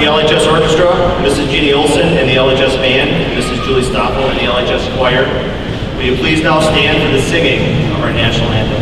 the LHS Orchestra, Mrs. Jeannie Olson, and the LHS Band, and Mrs. Julie Stoffel, and the LHS Choir. Will you please now stand for the singing of our national anthem?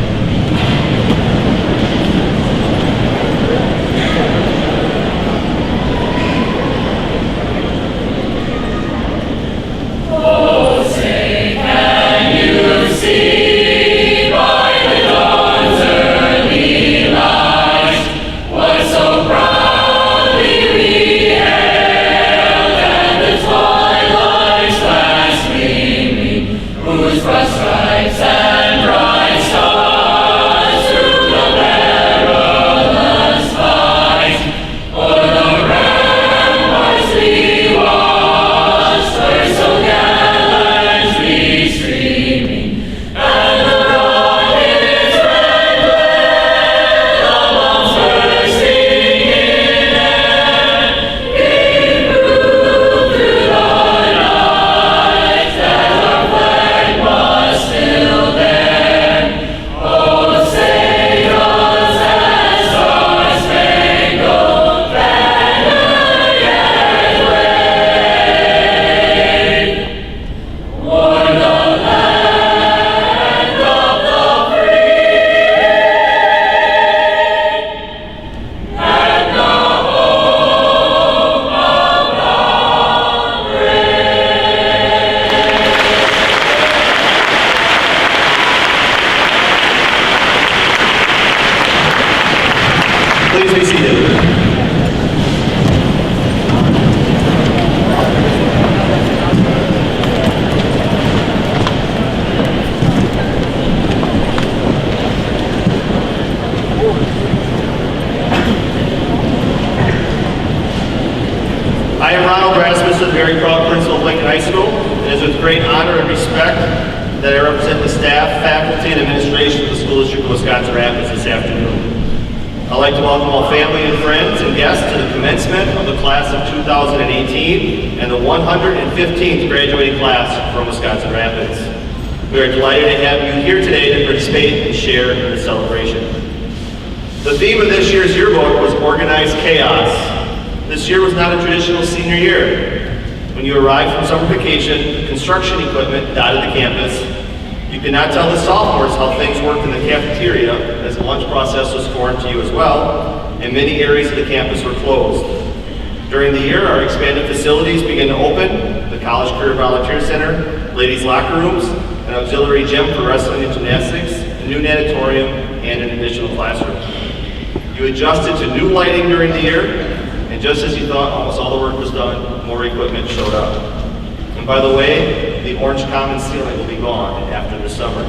Please be seated. I am Ronald Rasmus, the very proud principal of Lincoln High School. It is with great honor and respect that I represent the staff, faculty, and administration of the School District of Wisconsin Rapids this afternoon. I'd like to welcome all family and friends and guests to the commencement of the class of 2018 and the 115th graduating class from Wisconsin Rapids. We are delighted to have you here today to participate and share in the celebration. The theme of this year's yearbook was Organized Chaos. This year was not a traditional senior year. When you arrived from summer vacation, construction equipment dotted the campus. You could not tell the sophomores how things worked in the cafeteria, as the lunch process was foreign to you as well, and many areas of the campus were closed. During the year, our expanded facilities began to open: the College Career Volunteer Center, ladies' locker rooms, an auxiliary gym for wrestling and gymnastics, a new natatorium, and an additional classroom. You adjusted to new lighting during the year, and just as you thought almost all the work was done, more equipment showed up. And by the way, the orange common ceiling will be gone after the summer.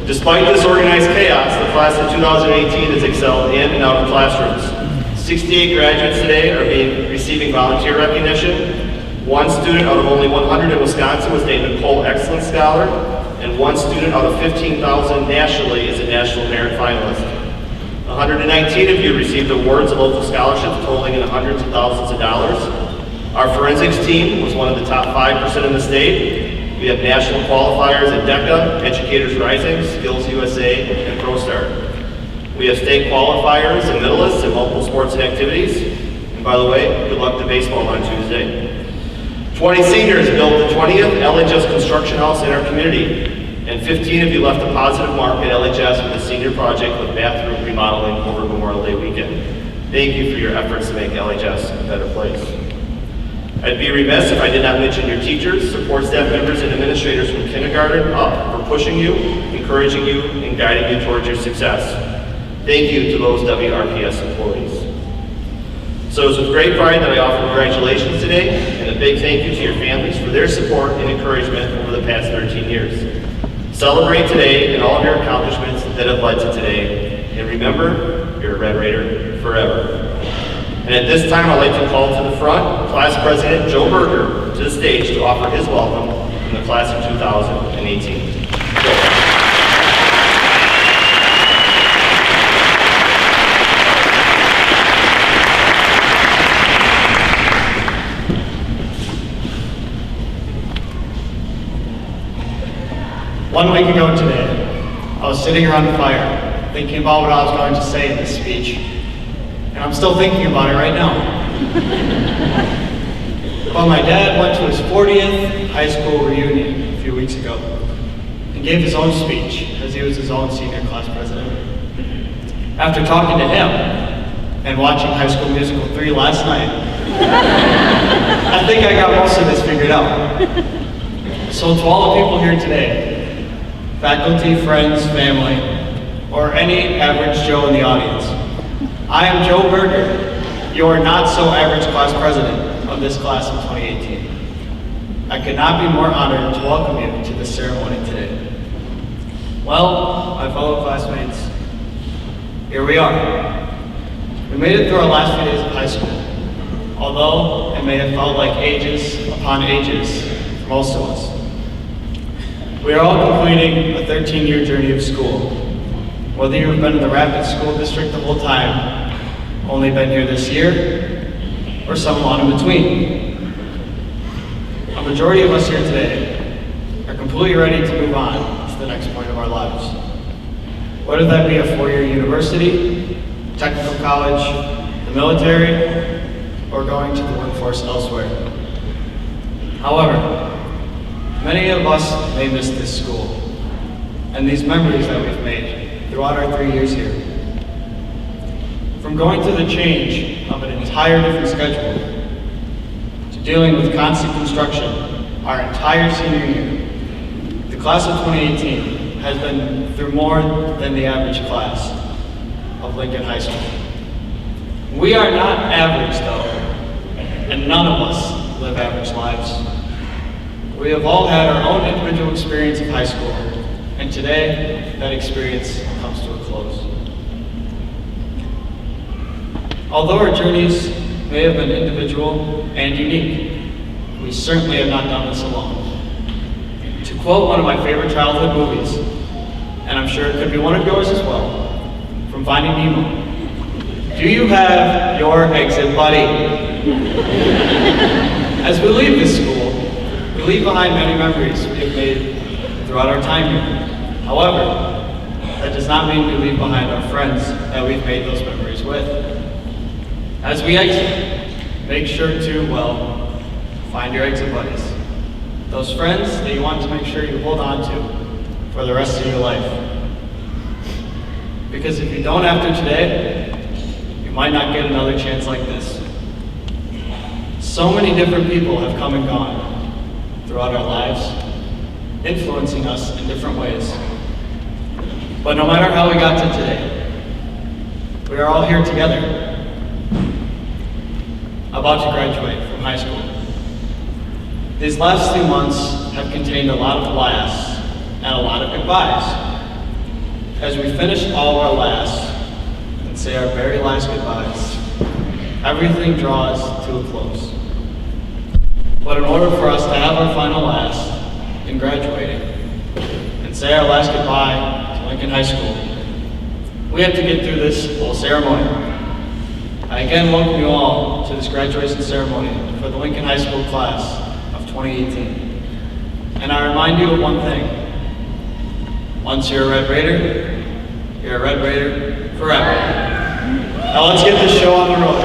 Despite this organized chaos, the class of 2018 has excelled in and out of classrooms. 68 graduates today are receiving volunteer recognition. One student out of only 100 in Wisconsin was named a Cole Excellence Scholar, and one student out of 15,000 nationally is a National Merit Finalist. 119 of you received awards and local scholarships totaling in hundreds of thousands of dollars. Our forensics team was one of the top 5% in the state. We have national qualifiers at DECA, Educators Rising, Skills USA, and ProStar. We have state qualifiers and medalists in multiple sports and activities. And by the way, good luck to baseball on Tuesday. 20 seniors built the 20th LHS construction house in our community. And 15 of you left a positive mark at LHS with a senior project with bathroom remodeling over Memorial Day weekend. Thank you for your efforts to make LHS a better place. I'd be remiss if I did not mention your teachers, support staff members, and administrators from kindergarten up for pushing you, encouraging you, and guiding you towards your success. Thank you to those WRPS employees. So it's with great pride that I offer congratulations today, and a big thank you to your families for their support and encouragement over the past 13 years. Celebrate today and all of your accomplishments that have led to today. And remember, you're a Red Raider forever. And at this time, I'd like to call to the front Class President Joe Berger to the stage to offer his welcome in the class of 2018. Joe. One week ago today, I was sitting around the fire, thinking about what I was going to say in this speech. and I'm still thinking about it right now. But my dad went to his 40th high school reunion a few weeks ago and gave his own speech as he was his own senior class president. After talking to him and watching High School Musical 3 last night, I think I got most of this figured out. So to all the people here today, faculty, friends, family, or any average Joe in the audience, I am Joe Berger, your not-so-average class president of this class of 2018. I could not be more honored to welcome you to this ceremony today. Well, my fellow classmates, here we are. We made it through our last few days of high school, although it may have felt like ages upon ages for most of us. We are all completing a 13-year journey of school. Whether you've been in the Rapid School District the whole time, only been here this year, or somewhat in between. A majority of us here today are completely ready to move on to the next point of our lives. Whether that be a four-year university, technical college, the military, or going to the workforce elsewhere. However, many of us may miss this school and these memories that we've made throughout our 3 years here. From going through the change of an entire different schedule to dealing with constant construction our entire senior year, the class of 2018 has been through more than the average class of Lincoln High School. We are not average though, and none of us live average lives. We have all had our own individual experience of high school, and today that experience comes to a close. Although our journeys may have been individual and unique, we certainly have not done this alone. To quote one of my favorite childhood movies, and I'm sure it could be one of yours as well, from Finding Nemo, do you have your exit buddy? As we leave this school, we leave behind many memories we have made throughout our time here. However, that does not mean we leave behind our friends that we've made those memories with. As we exit, make sure to, well, find your exit buddies. Those friends that you want to make sure you hold on to for the rest of your life. Because if you don't after today, you might not get another chance like this. So many different people have come and gone throughout our lives, influencing us in different ways. But no matter how we got to today, we are all here together, about to graduate from high school. These last 2 months have contained a lot of laughs and a lot of goodbyes. As we finish all of our lasts and say our very last goodbyes, everything draws to a close. But in order for us to have our final last in graduating and say our last goodbye to Lincoln High School, we have to get through this whole ceremony. I again welcome you all to this graduation ceremony for the Lincoln High School class of 2018. And I remind you of one thing. Once you're a Red Raider, you're a Red Raider forever. Now let's get this show on the road.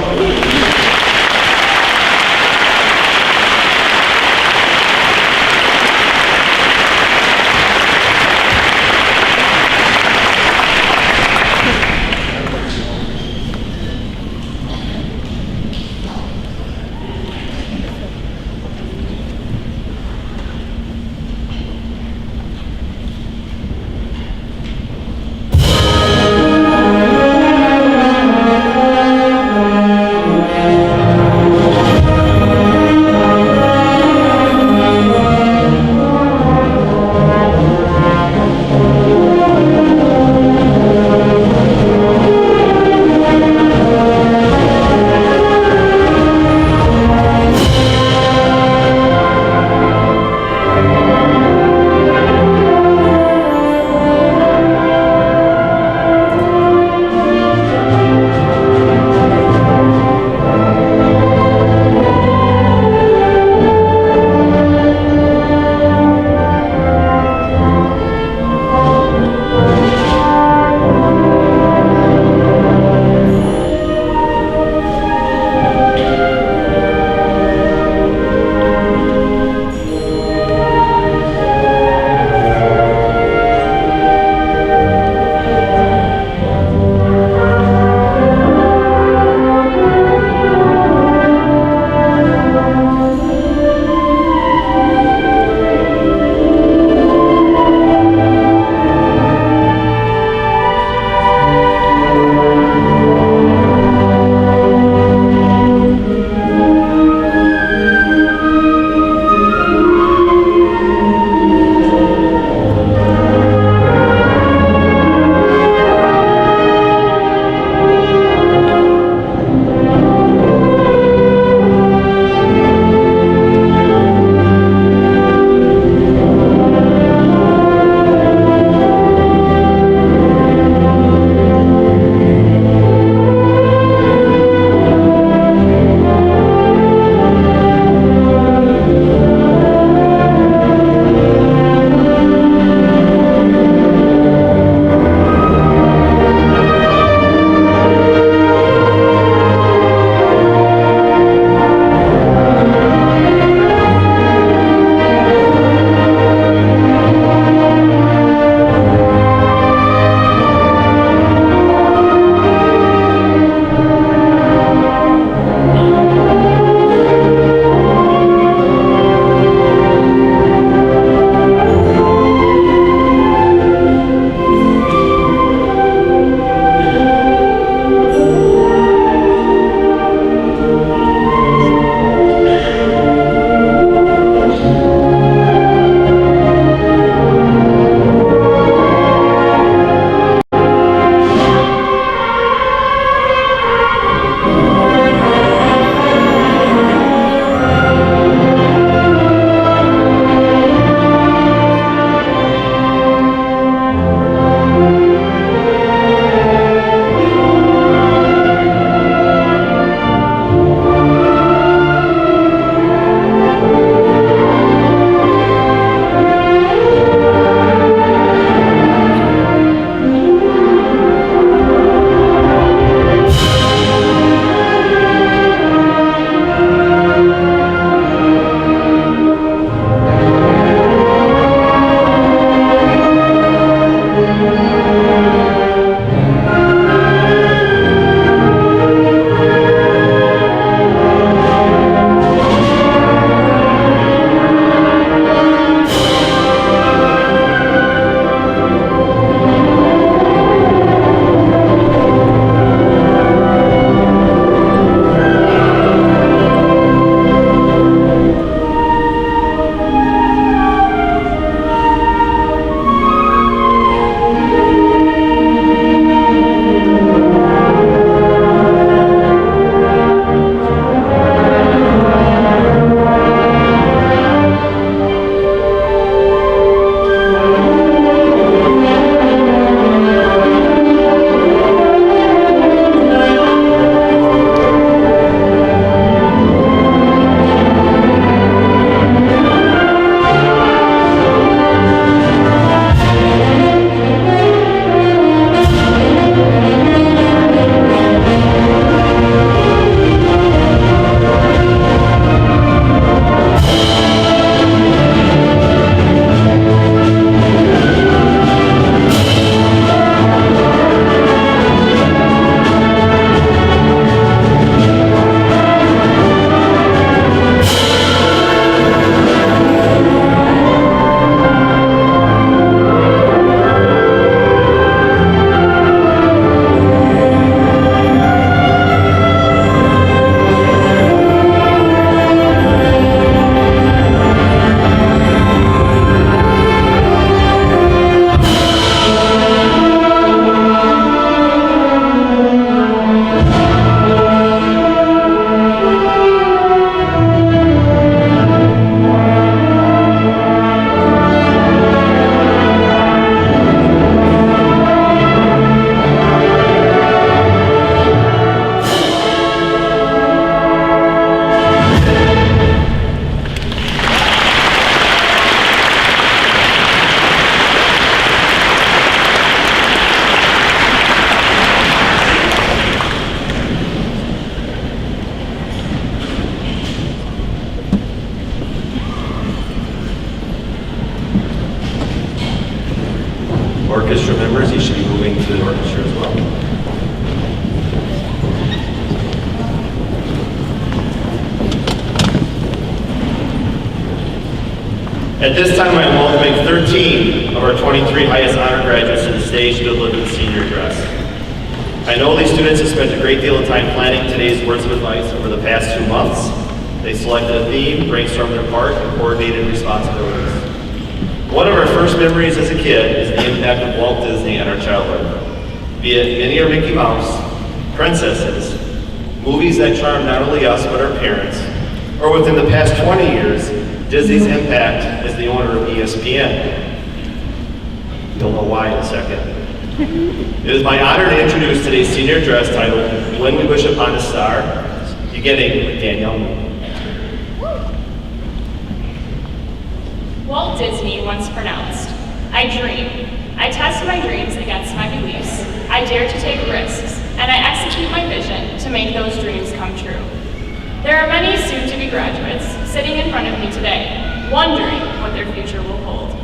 Orchestra members, you should be moving to the orchestra as well. At this time, I am welcoming 13 of our 23 highest honor graduates to the stage to deliver the senior address. I know these students have spent a great deal of time planning today's words of advice over the past 2 months. They selected a theme, brainstormed their part, and coordinated responsibilities. One of our first memories as a kid is the impact of Walt Disney on our childhood. Be it Minnie or Mickey Mouse, princesses, movies that charm not only us but our parents, or within the past 20 years, Disney's impact as the owner of ESPN. You'll know why in a second. It is my honor to introduce today's senior address titled, When We Wish Upon a Star, beginning with Danielle. Walt Disney once pronounced, "I dream. I test my dreams against my beliefs. I dare to take risks, and I execute my vision to make those dreams come true." There are many soon-to-be graduates sitting in front of me today, wondering what their future will hold.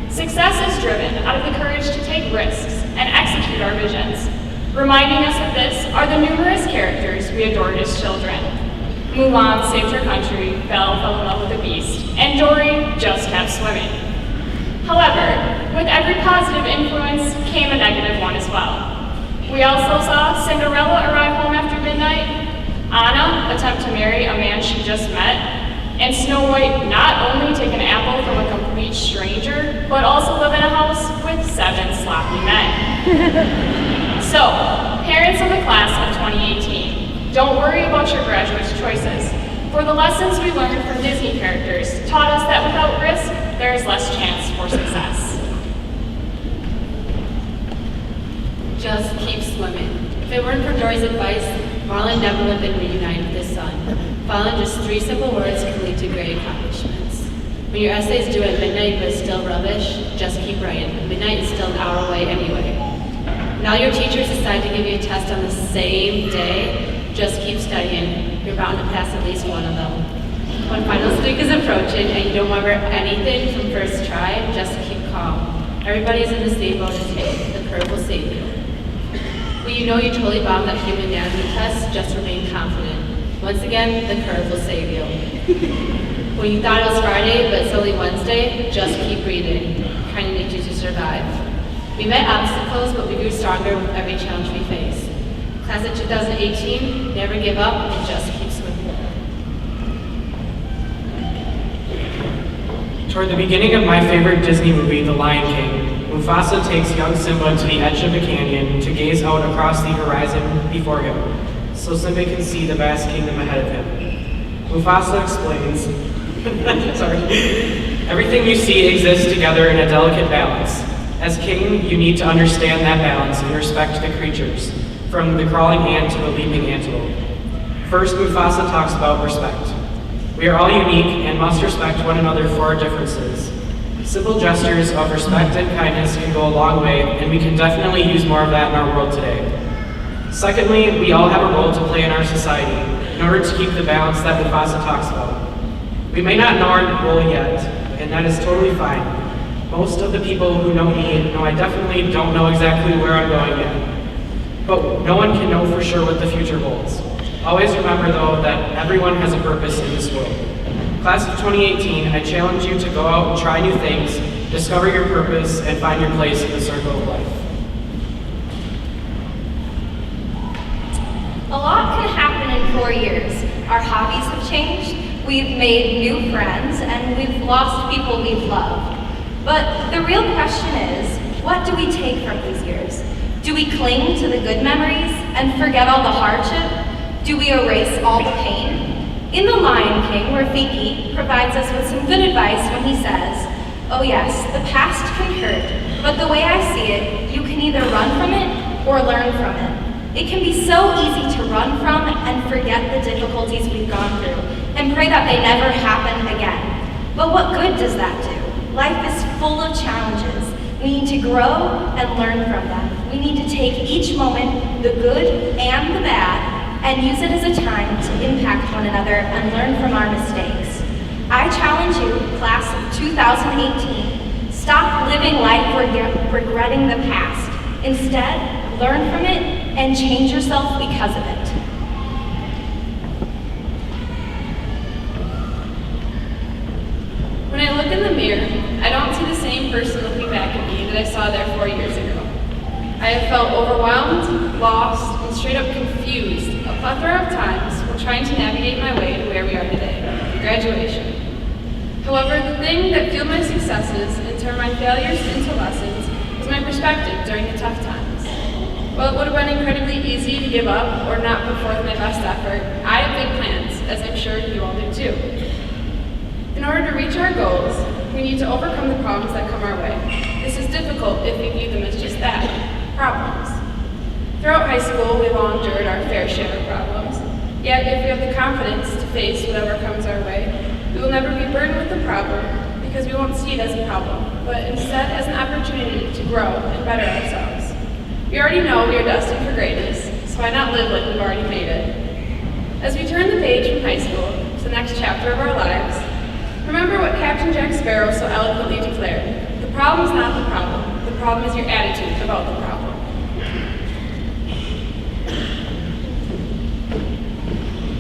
Success is driven out of the courage to take risks and execute our visions. Reminding us of this are the numerous characters we adored as children. Mulan saved her country, Belle fell in love with a beast, and Dory just kept swimming. However, with every positive influence came a negative one as well. We also saw Cinderella arrive home after midnight, Anna attempt to marry a man she just met, and Snow White not only take an apple from a complete stranger, but also live in a house with 7 sloppy men. So, parents of the class of 2018, don't worry about your graduate's choices, for the lessons we learned from Disney characters taught us that without risk, there is less chance for success. Just keep swimming. If it weren't for Dory's advice, Marlon never would have been reunited with his son. Following just 3 simple words can lead to great accomplishments. When your essay is due at midnight but it's still rubbish, just keep writing. Midnight is still an hour away anyway. Now your teachers decide to give you a test on the same day, just keep studying. You're bound to pass at least one of them. When finals week is approaching and you don't remember anything from first try, just keep calm. Everybody's in the same boat as you. The curve will save you. When you know you totally bombed that human anatomy test, just remain confident. Once again, the curve will save you. When you thought it was Friday, but it's only Wednesday, just keep reading. Kind of need you to survive. We met obstacles, but we grew stronger with every challenge we face. Class of 2018, never give up and just keep swimming. Toward the beginning of my favorite Disney movie, The Lion King, Mufasa takes young Simba to the edge of a canyon to gaze out across the horizon before him, so Simba can see the vast kingdom ahead of him. Mufasa explains, everything you see exists together in a delicate balance. As king, you need to understand that balance and respect the creatures, from the crawling ant to the leaping antelope. First, Mufasa talks about respect. We are all unique and must respect one another for our differences. Simple gestures of respect and kindness can go a long way, and we can definitely use more of that in our world today. Secondly, we all have a role to play in our society in order to keep the balance that Mufasa talks about. We may not know our role yet, and that is totally fine. Most of the people who know me know I definitely don't know exactly where I'm going yet. But no one can know for sure what the future holds. Always remember, though, that everyone has a purpose in this world. Class of 2018, I challenge you to go out and try new things, discover your purpose, and find your place in the circle of life. A lot can happen in 4 years. Our hobbies have changed, we've made new friends, and we've lost people we've loved. But the real question is, what do we take from these years? Do we cling to the good memories and forget all the hardship? Do we erase all the pain? In The Lion King, Rafiki provides us with some good advice when he says, "Oh yes, the past can hurt, but the way I see it, you can either run from it or learn from it." It can be so easy to run from and forget the difficulties we've gone through and pray that they never happen again. But what good does that do? Life is full of challenges. We need to grow and learn from them. We need to take each moment, the good and the bad, and use it as a time to impact one another and learn from our mistakes. I challenge you, class of 2018, Stop living life regretting the past. Instead, learn from it and change yourself because of it. When I look in the mirror, I don't see the same person looking back at me that I saw there 4 years ago. I have felt overwhelmed, lost, and straight up confused a plethora of times while trying to navigate my way to where we are today, graduation. However, the thing that fueled my successes and turned my failures into lessons was my perspective during the tough times. While it would have been incredibly easy to give up or not put forth my best effort, I have big plans, as I'm sure you all do too. In order to reach our goals, we need to overcome the problems that come our way. This is difficult if we view them as just that, problems. Throughout high school, we've all endured our fair share of problems. Yet, if we have the confidence to face whatever comes our way, we will never be burdened with the problem because we won't see it as a problem, but instead as an opportunity to grow and better ourselves. We already know we are destined for greatness, so why not live like we've already made it? As we turn the page from high school to the next chapter of our lives, remember what Captain Jack Sparrow so eloquently declared: the problem is not the problem is your attitude about the problem.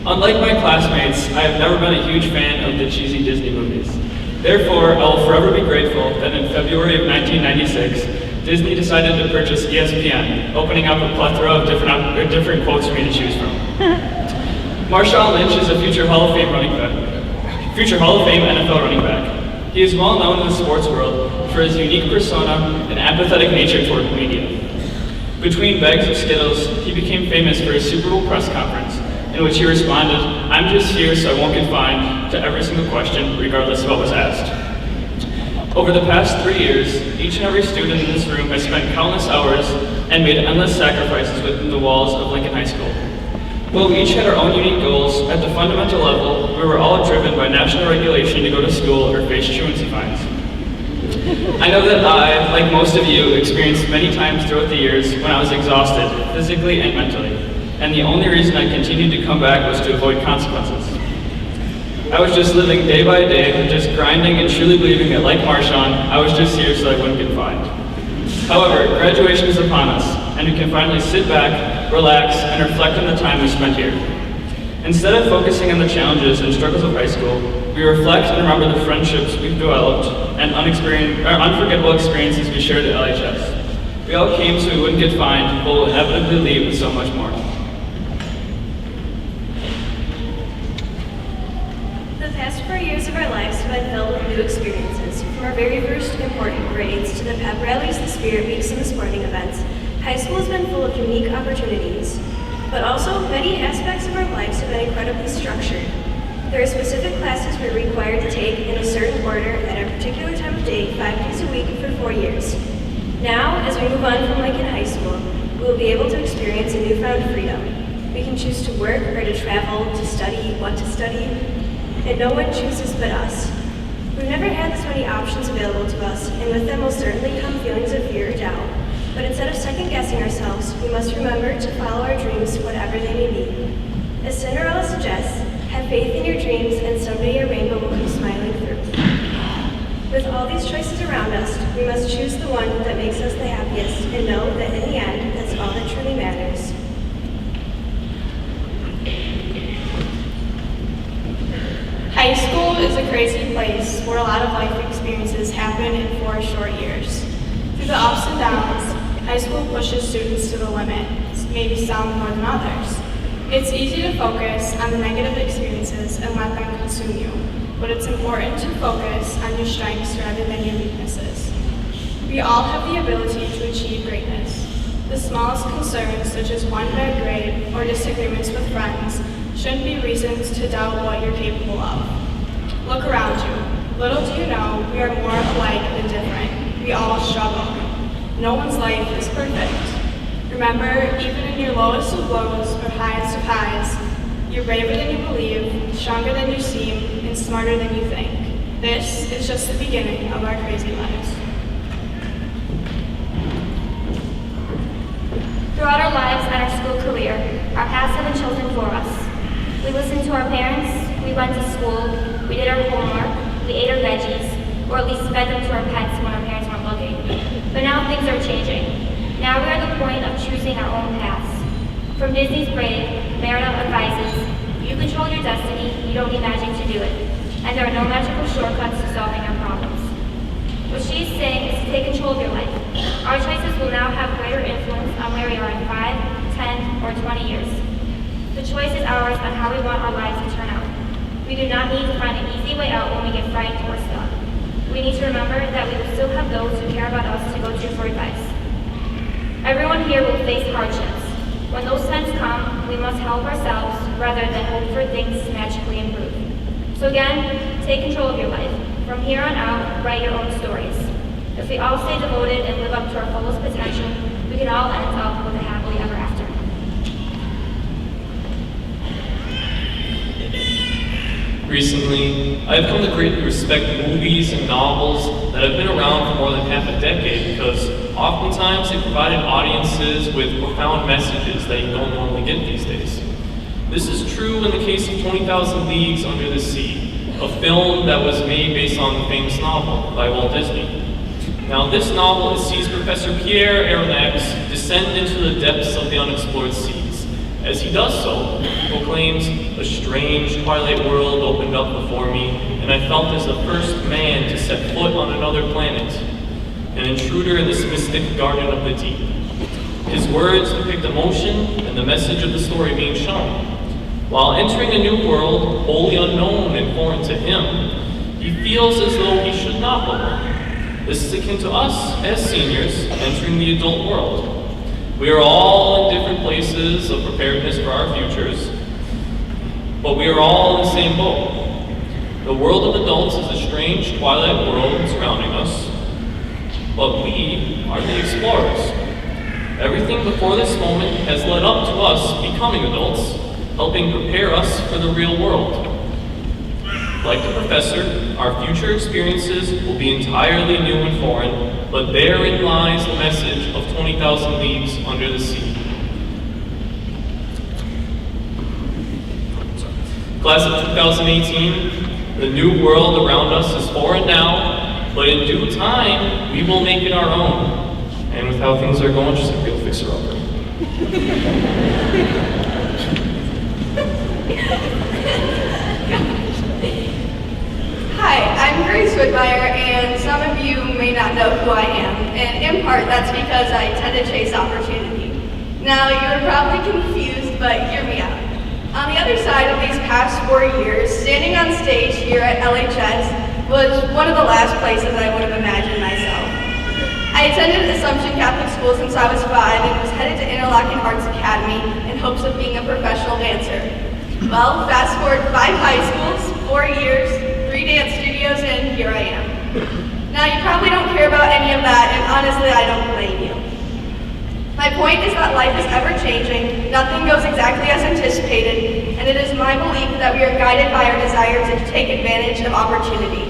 Unlike my classmates, I have never been a huge fan of the cheesy Disney movies. Therefore, I will forever be grateful that in February of 1996, Disney decided to purchase ESPN, opening up a plethora of different quotes for me to choose from. Marshawn Lynch is a future Hall of Fame NFL running back. He is well known in the sports world for his unique persona and apathetic nature toward the media. Between bags of Skittles, he became famous for his Super Bowl press conference, in which he responded, "I'm just here so I won't get fined," to every single question, regardless of what was asked. Over the past 3 years, each and every student in this room has spent countless hours and made endless sacrifices within the walls of Lincoln High School. While we each had our own unique goals, at the fundamental level, we were all driven by national regulation to go to school or face truancy fines. I know that I, like most of you, experienced many times throughout the years when I was exhausted, physically and mentally. And the only reason I continued to come back was to avoid consequences. I was just living day by day, just grinding and truly believing that, like Marshawn, I was just here so I wouldn't get fined. However, graduation is upon us, and we can finally sit back, relax, and reflect on the time we spent here. Instead of focusing on the challenges and struggles of high school, we reflect and remember the friendships we've developed and unforgettable experiences we shared at LHS. We all came so we wouldn't get fined, but will inevitably leave with so much more. The past 4 years of our lives have been filled with new experiences. From our very first important grades to the pep rallies, the spirit weeks, and the sporting events, high school has been full of unique opportunities. But also, many aspects of our lives have been incredibly structured. There are specific classes we're required to take in a certain order at a particular time of day, 5 days a week for 4 years. Now, as we move on from Lincoln High School, we will be able to experience a newfound freedom. We can choose to work or to travel, to study, what to study, and no one chooses but us. We've never had this many options available to us, and with them will certainly come feelings of fear or doubt. But instead of second-guessing ourselves, we must remember to follow our dreams, whatever they may be. As Cinderella suggests, have faith in your dreams, and someday your rainbow will come smiling through. With all these choices around us, we must choose the one that makes us the happiest, and know that in the end, that's all that truly matters. High school is a crazy place where a lot of life experiences happen in 4 short years. Through the ups and downs, high school pushes students to the limit, maybe some more than others. It's easy to focus on the negative experiences and let them consume you, but it's important to focus on your strengths rather than your weaknesses. We all have the ability to achieve greatness. The smallest concerns, such as one bad grade or disagreements with friends, shouldn't be reasons to doubt what you're capable of. Look around you. Little do you know, we are more alike than different. We all struggle. No one's life is perfect. Remember, even in your lowest of lows or highest of highs, you're braver than you believe, stronger than you seem, and smarter than you think. This is just the beginning of our crazy lives. Throughout our lives and our school career, our paths have been chosen for us. We listened to our parents, we went to school, we did our homework, we ate our veggies, or at least fed them to our pets when our parents But now things are changing. Now we are at the point of choosing our own paths. From Disney's Brave, Merida advises, you control your destiny, you don't need magic to do it. And there are no magical shortcuts to solving our problems. What she's saying is to take control of your life. Our choices will now have greater influence on where we are in 5, 10, or 20 years. The choice is ours on how we want our lives to turn out. We do not need to find an easy way out when we get frightened or stuck. We need to remember that we will still have those who care about us to go to for advice. Everyone here will face hardships. When those times come, we must help ourselves rather than hope for things to magically improve. So again, take control of your life. From here on out, write your own stories. If we all stay devoted and live up to our fullest potential, we can all end up with a happily ever after. Recently, I've come to greatly respect movies and novels that have been around for more than half a decade because oftentimes they provided audiences with profound messages that you don't normally get these days. This is true in the case of 20,000 Leagues Under the Sea, a film that was made based on the famous novel by Walt Disney. Now, this novel sees Professor Pierre Aronnax descend into the depths of the unexplored seas. As he does so, he proclaims, "A strange twilight world opened up before me, and I felt as the first man to set foot on another planet, an intruder in this mystic garden of the deep." His words depict emotion and the message of the story being shown. While entering a new world, wholly unknown and foreign to him, he feels as though he should not belong. This is akin to us as seniors entering the adult world. We are all in different places of preparedness for our futures, but we are all in the same boat. The world of adults is a strange twilight world surrounding us, but we are the explorers. Everything before this moment has led up to us becoming adults, helping prepare us for the real world. Like the professor, our future experiences will be entirely new and foreign, but therein lies the message of 20,000 Leagues Under the Sea. Class of 2018, the new world around us is foreign now, but in due time, we will make it our own. And with how things are going, just a real fixer-upper. Hi, I'm Grace Whitmire, and some of you may not know who I am, and in part that's because I tend to chase opportunity. Now, you're probably confused, but hear me out. On the other side of these past 4 years, standing on stage here at LHS was one of the last places I would have imagined myself. I attended Assumption Catholic School since I was 5 and was headed to Interlochen Arts Academy in hopes of being a professional dancer. Well, fast forward 5 high schools, 4 years, 3 dance studios, and here I am. Now, you probably don't care about any of that, and honestly, I don't blame you. My point is that life is ever-changing, nothing goes exactly as anticipated, and it is my belief that we are guided by our desire to take advantage of opportunity.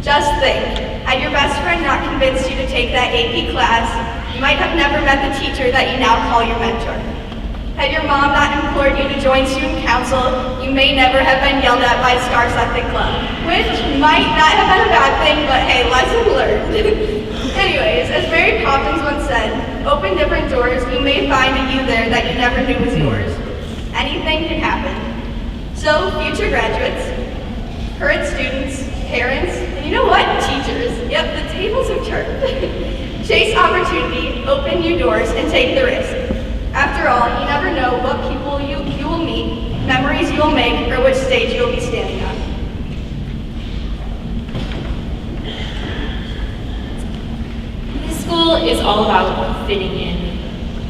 Just think, had your best friend not convinced you to take that AP class, you might have never met the teacher that you now call your mentor. Had your mom not implored you to join student council, you may never have been yelled at by Star Athletic Club, which might not have been a bad thing, but hey, lesson learned. Anyways, as Mary Poppins once said, open different doors, you may find a you there that you never knew was yours. Anything can happen. So, future graduates, current students, parents, and you know what? Teachers. Yep, the tables have turned. Chase opportunity, open new doors, and take the risk. After all, you never know what people you will meet, memories you will make, or which stage you will be standing on. This school is all about fitting in,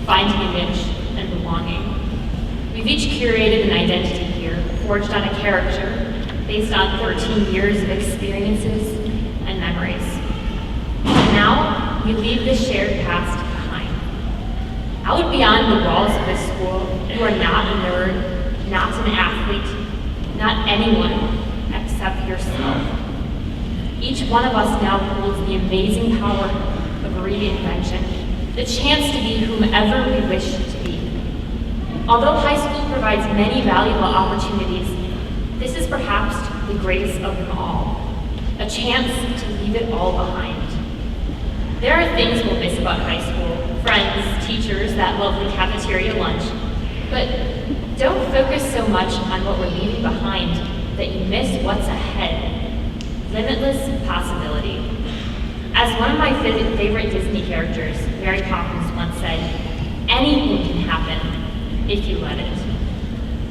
finding a niche, and belonging. We've each curated an identity here, forged on a character, based on 13 years of experiences and memories. And now, we leave this shared past behind. Out beyond the walls of this school, you are not a nerd, not an athlete, not anyone except yourself. Each one of us now holds the amazing power of reinvention, the chance to be whomever we wish to be. Although high school provides many valuable opportunities, this is perhaps the greatest of them all, a chance to leave it all behind. There are things we'll miss about high school, friends, teachers, that lovely cafeteria lunch. But don't focus so much on what we're leaving behind that you miss what's ahead. Limitless possibility. As one of my favorite Disney characters, Mary Poppins, once said, anything can happen if you let it.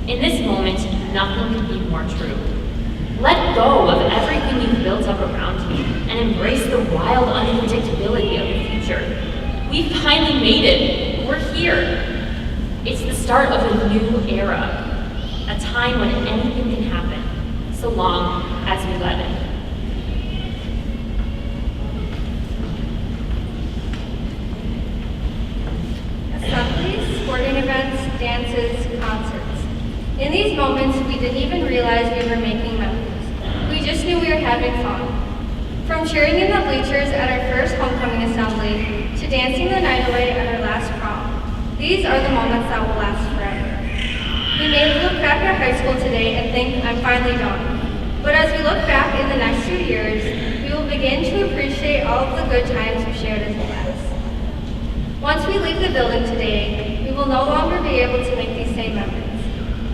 In this moment, nothing could be more true. Let go of everything you've built up around you and embrace the wild unpredictability of the future. We've finally made it. We're here. It's the start of a new era, a time when anything can happen, so long as we let it. Assemblies, sporting events, dances, concerts. In these moments, we didn't even realize we were making memories. We just knew we were having fun. From cheering in the bleachers at our first homecoming assembly to dancing the night away at our last prom. These are the moments that will last forever. We may look back at high school today and think, I'm finally done. But as we look back in the next few years, we will begin to appreciate all of the good times we shared as a class. Once we leave the building today, we will no longer be able to make these same memories.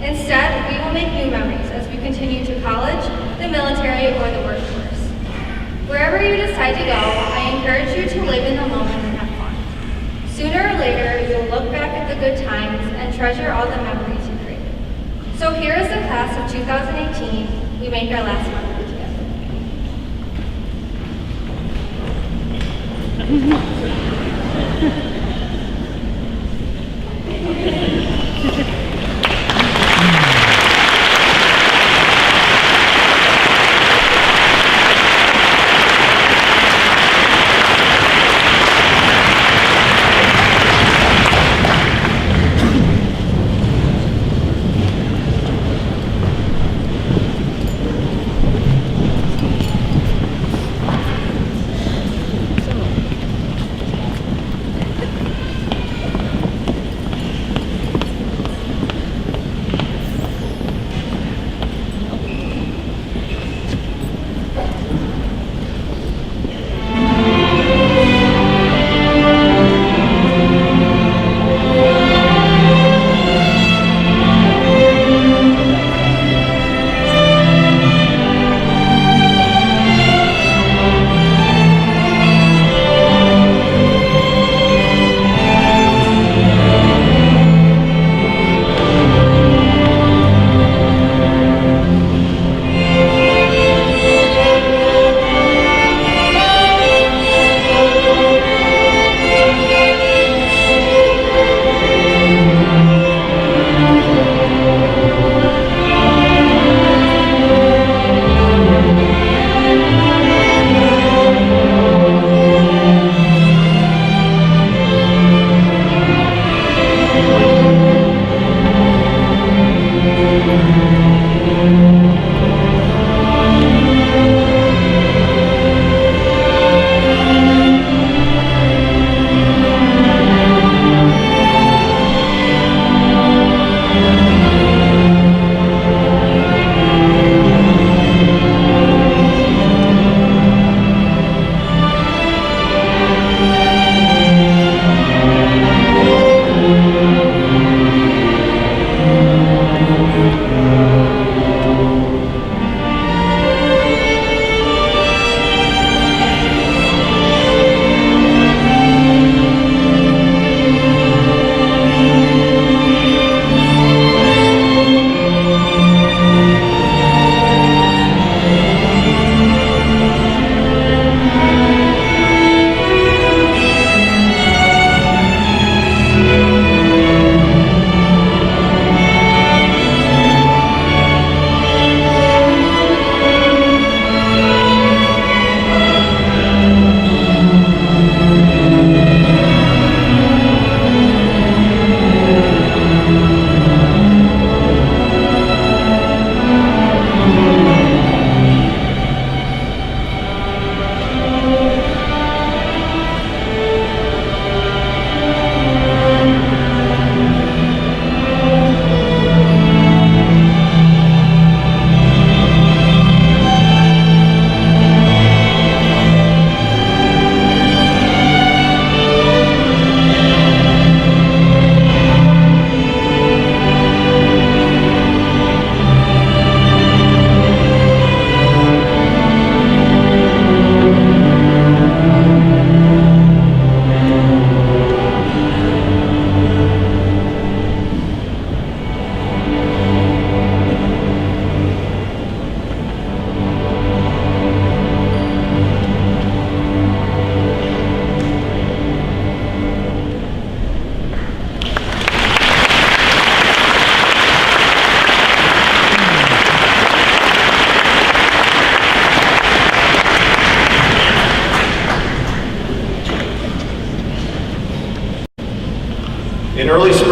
Instead, we will make new memories as we continue to college, the military, or the workforce. Wherever you decide to go, I encourage you to live in the moment and have fun. Sooner or later, you'll look back at the good times and treasure all the memories you created. So here is the class of 2018. We make our last memory together.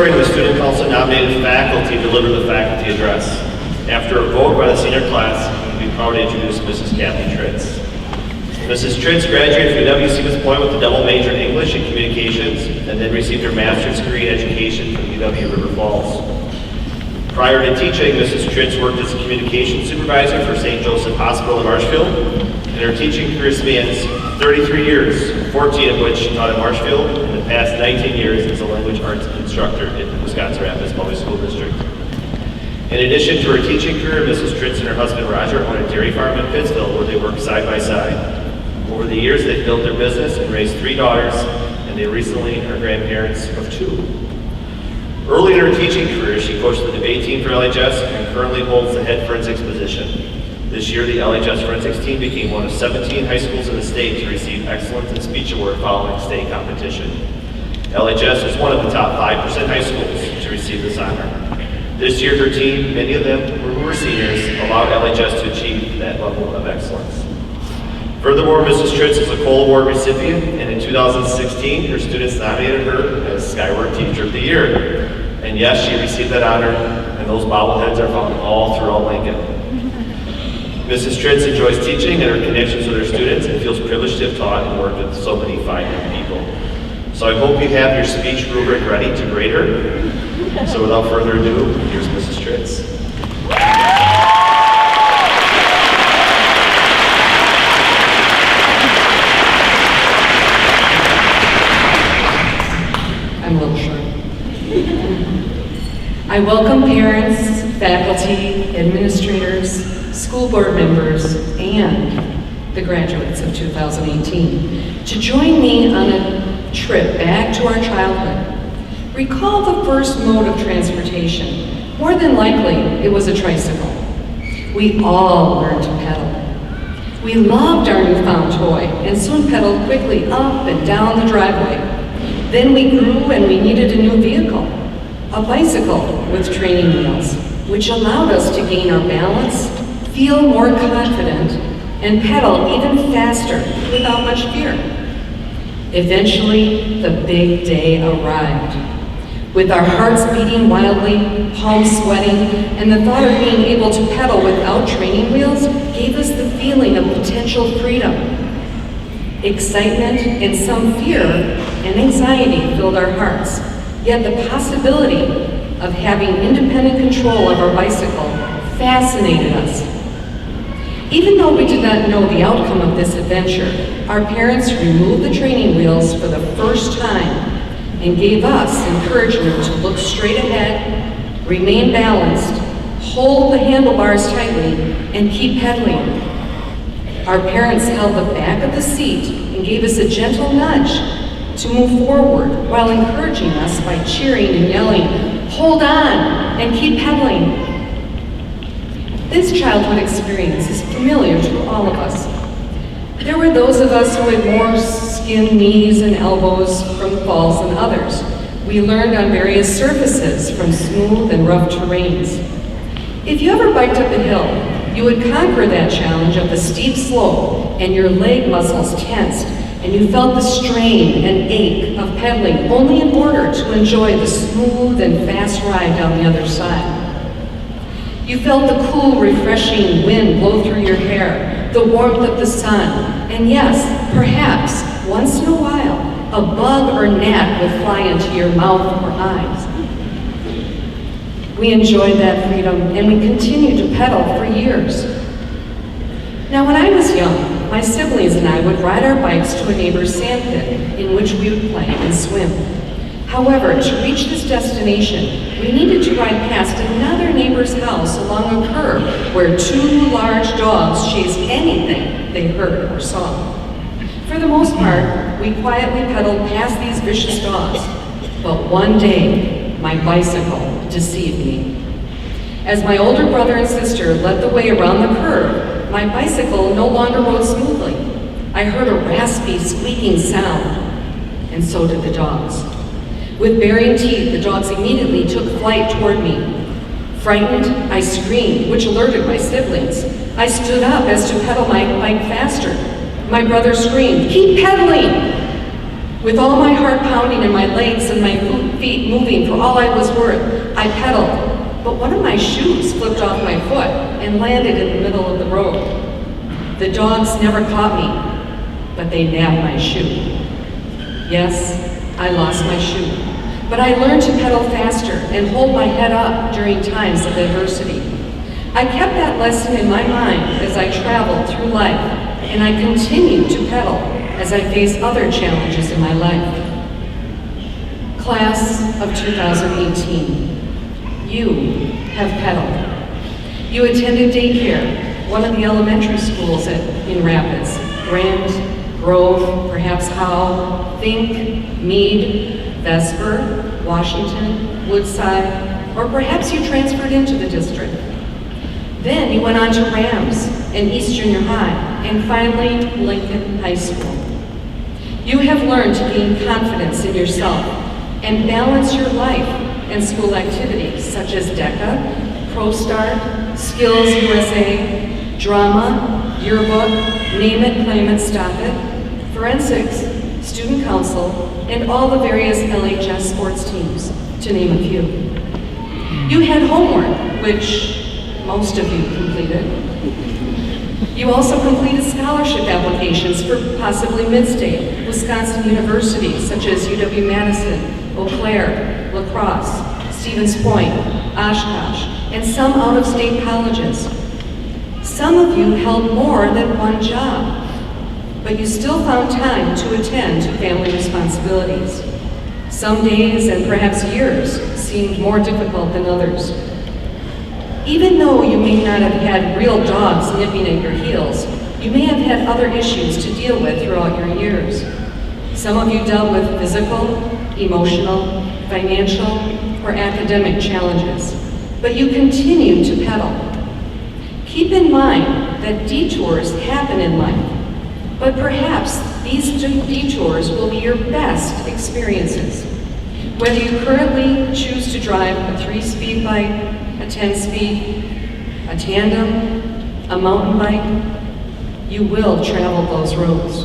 auditorium, the student council nominated faculty to deliver the faculty address. After a vote by the senior class, I'm going to be proud to introduce Mrs. Kathy Tritz. Mrs. Tritz graduated from UW Stevens Point with a double major in English and Communications, and then received her master's degree in education from UW River Falls. Prior to teaching, Mrs. Tritz worked as a communications supervisor for St. Joseph Hospital in Marshfield, and her teaching career spans 33 years, 14 of which she taught at Marshfield, and the past 19 years as a language arts instructor in the Wisconsin Rapids Public School District. In addition to her teaching career, Mrs. Tritz and her husband Roger own a dairy farm in Pittsville where they work side by side. Over the years, they've built their business and raised 3 daughters, and they recently are grandparents of 2. Early in her teaching career, she coached the debate team for LHS and currently holds the head forensics position. This year, the LHS forensics team became one of 17 high schools in the state to receive Excellence in Speech Award following state competition. LHS is one of the top 5% high schools to receive this honor. This year, her team, many of them who were seniors, allowed LHS to achieve that level of excellence. Furthermore, Mrs. Tritz is a Cole Award recipient, and in 2016, her students nominated her as Skyward Teacher of the Year. And yes, she received that honor, and those bobbleheads are found all throughout Lincoln. Mrs. Tritz enjoys teaching and her connections with her students and feels privileged to have taught and worked with so many fine young people. So I hope you have your speech rubric ready to grade her. So without further ado, here's Mrs. Tritz. I'm a little short. I welcome parents, faculty, administrators, school board members, and the graduates of 2018 to join me on a trip back to our childhood. Recall the first mode of transportation. More than likely, it was a tricycle. We all learned to pedal. We loved our newfound toy and soon pedaled quickly up and down the driveway. Then we grew and we needed a new vehicle, a bicycle with training wheels, which allowed us to gain our balance, feel more confident, and pedal even faster without much fear. Eventually, the big day arrived. With our hearts beating wildly, palms sweating, and the thought of being able to pedal without training wheels gave us the feeling of potential freedom. Excitement and some fear and anxiety filled our hearts, yet the possibility of having independent control of our bicycle fascinated us. Even though we did not know the outcome of this adventure, our parents removed the training wheels for the first time and gave us encouragement to look straight ahead, remain balanced, hold the handlebars tightly, and keep pedaling. Our parents held the back of the seat and gave us a gentle nudge to move forward while encouraging us by cheering and yelling, "Hold on and keep pedaling." This childhood experience is familiar to all of us. There were those of us who had more skinned knees and elbows from falls than others. We learned on various surfaces from smooth and rough terrains. If you ever biked up a hill, you would conquer that challenge of the steep slope and your leg muscles tensed, and you felt the strain and ache of pedaling only in order to enjoy the smooth and fast ride down the other side. You felt the cool, refreshing wind blow through your hair, the warmth of the sun, and yes, perhaps, once in a while, a bug or gnat would fly into your mouth or eyes. We enjoyed that freedom, and we continued to pedal for years. Now, when I was young, my siblings and I would ride our bikes to a neighbor's sand pit in which we would play and swim. However, to reach this destination, we needed to ride past another neighbor's house along a curb where 2 large dogs chased anything they heard or saw. For the most part, we quietly pedaled past these vicious dogs. But one day, my bicycle deceived me. As my older brother and sister led the way around the curve, my bicycle no longer rode smoothly. I heard a raspy, squeaking sound, and so did the dogs. With baring teeth, the dogs immediately took flight toward me. Frightened, I screamed, which alerted my siblings. I stood up as to pedal my bike faster. My brother screamed, "Keep pedaling!" With all my heart pounding and my legs and my feet moving for all I was worth, I pedaled, but one of my shoes flipped off my foot and landed in the middle of the road. The dogs never caught me, but they nabbed my shoe. Yes, I lost my shoe, but I learned to pedal faster and hold my head up during times of adversity. I kept that lesson in my mind as I traveled through life, and I continue to pedal as I face other challenges in my life. Class of 2018, you have pedaled. You attended daycare, one of the elementary schools in Rapids, Grand, Grove, perhaps Howe, Fink, Meade, Vesper, Washington, Woodside, or perhaps you transferred into the district. Then you went on to Rams and East Junior High, and finally Lincoln High School. You have learned to gain confidence in yourself and balance your life and school activities such as DECA, ProStart, Skills USA, Drama, Yearbook, Name It, Claim It, Stop It, Forensics, Student Council, and all the various LHS sports teams, to name a few. You had homework, which most of you completed. You also completed scholarship applications for possibly mid-state, Wisconsin universities such as UW-Madison, Eau Claire, La Crosse, Stevens Point, Oshkosh, and some out-of-state colleges. Some of you held more than one job, but you still found time to attend to family responsibilities. Some days and perhaps years seemed more difficult than others. Even though you may not have had real dogs nipping at your heels, you may have had other issues to deal with throughout your years. Some of you dealt with physical, emotional, financial, or academic challenges, but you continue to pedal. Keep in mind that detours happen in life, but perhaps these detours will be your best experiences. Whether you currently choose to drive a 3-speed bike, a 10-speed, a tandem, a mountain bike, you will travel those roads.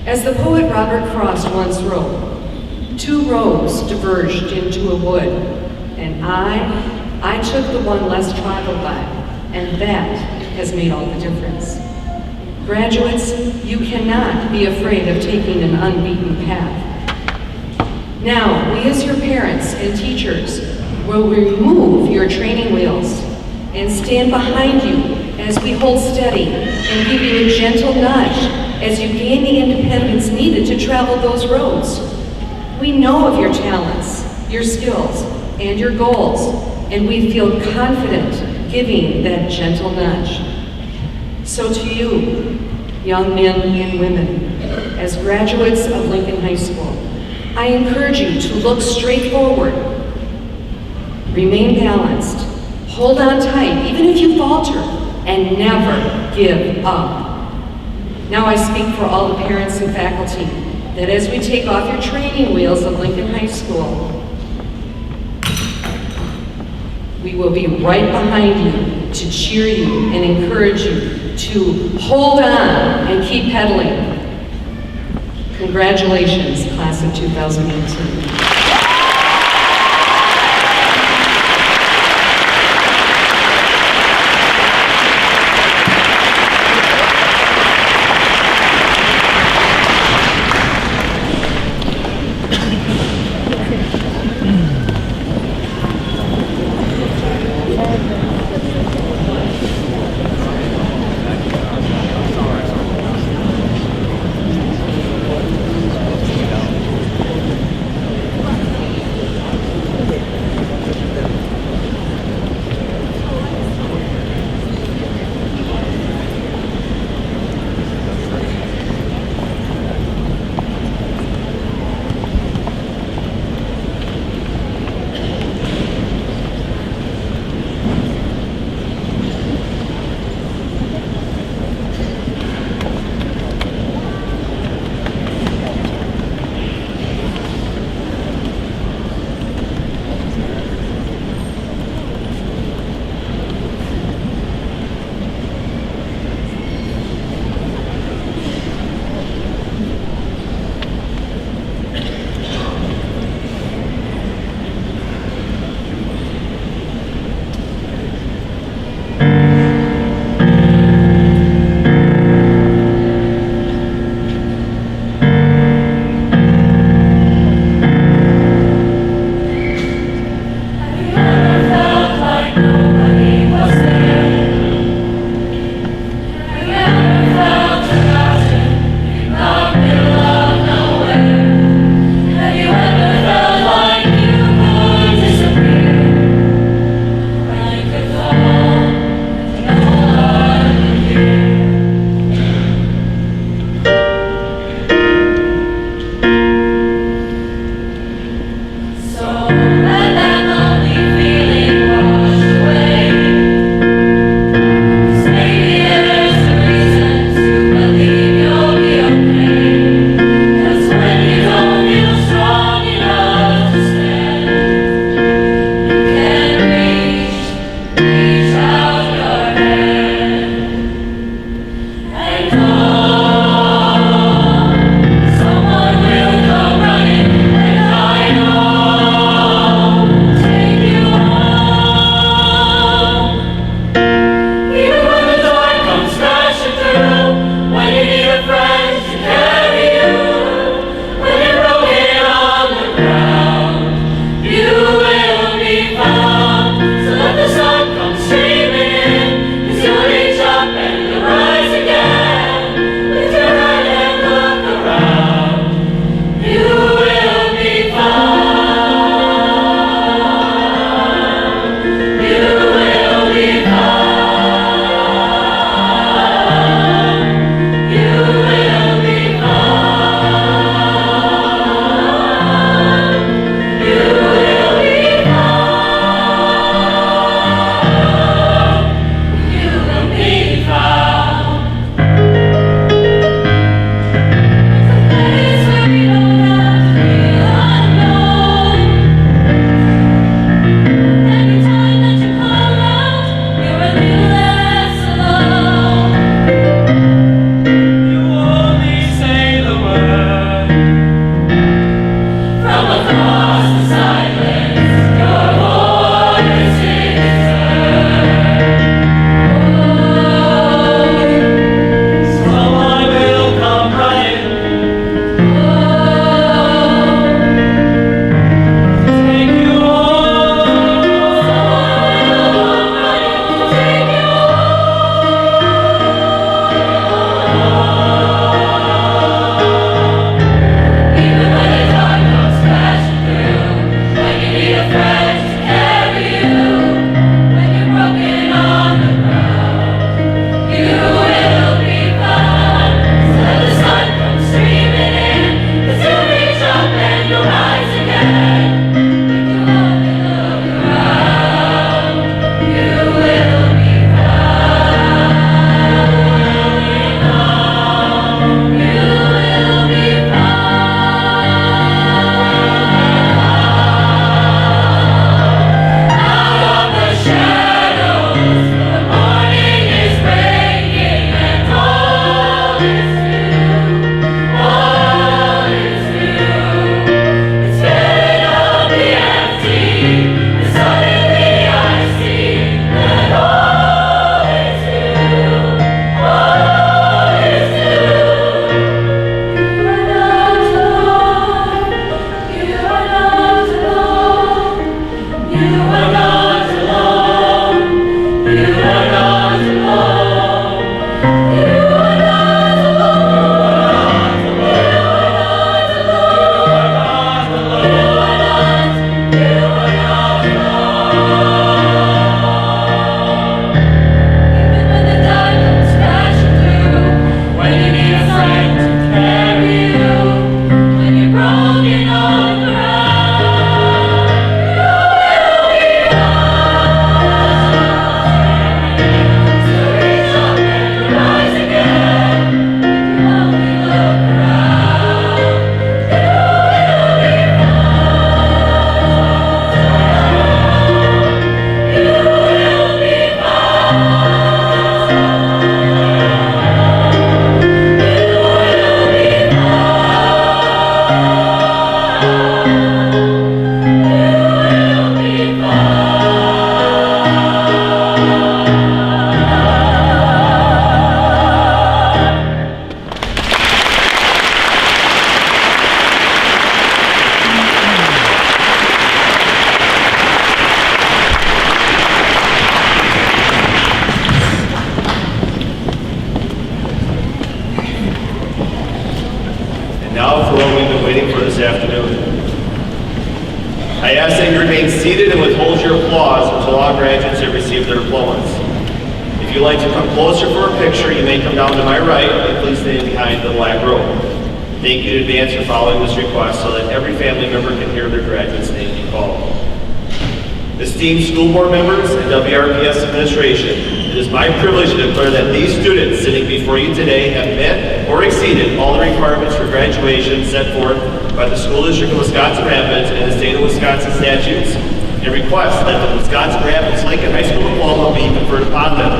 As the poet Robert Frost once wrote, 2 roads diverged into a wood, and I took the one less traveled by, and that has made all the difference. Graduates, you cannot be afraid of taking an unbeaten path. Now, we as your parents and teachers will remove your training wheels and stand behind you as we hold steady and give you a gentle nudge as you gain the independence needed to travel those roads. We know of your talents, your skills, and your goals, and we feel confident giving that gentle nudge. So to you, young men and women, as graduates of Lincoln High School, I encourage you to look straight forward, remain balanced, hold on tight, even if you falter, and never give up. Now I speak for all the parents and faculty that as we take off your training wheels of Lincoln High School, we will be right behind you to cheer you and encourage you to hold on and keep pedaling. Congratulations, class of 2018. Now for what we've been waiting for this afternoon. I ask that you remain seated and withhold your applause until all graduates have received their diplomas. If you'd like to come closer for a picture, you may come down to my right, and please stay behind the black row. Thank you in advance for following this request so that every family member can hear their graduate's name be called. Esteemed school board members and WRPS administration, it is my privilege to declare that these students sitting before you today have met or exceeded all the requirements for graduation set forth by the School District of Wisconsin Rapids and the State of Wisconsin statutes, and request that the Wisconsin Rapids Lincoln High School diploma be conferred upon them.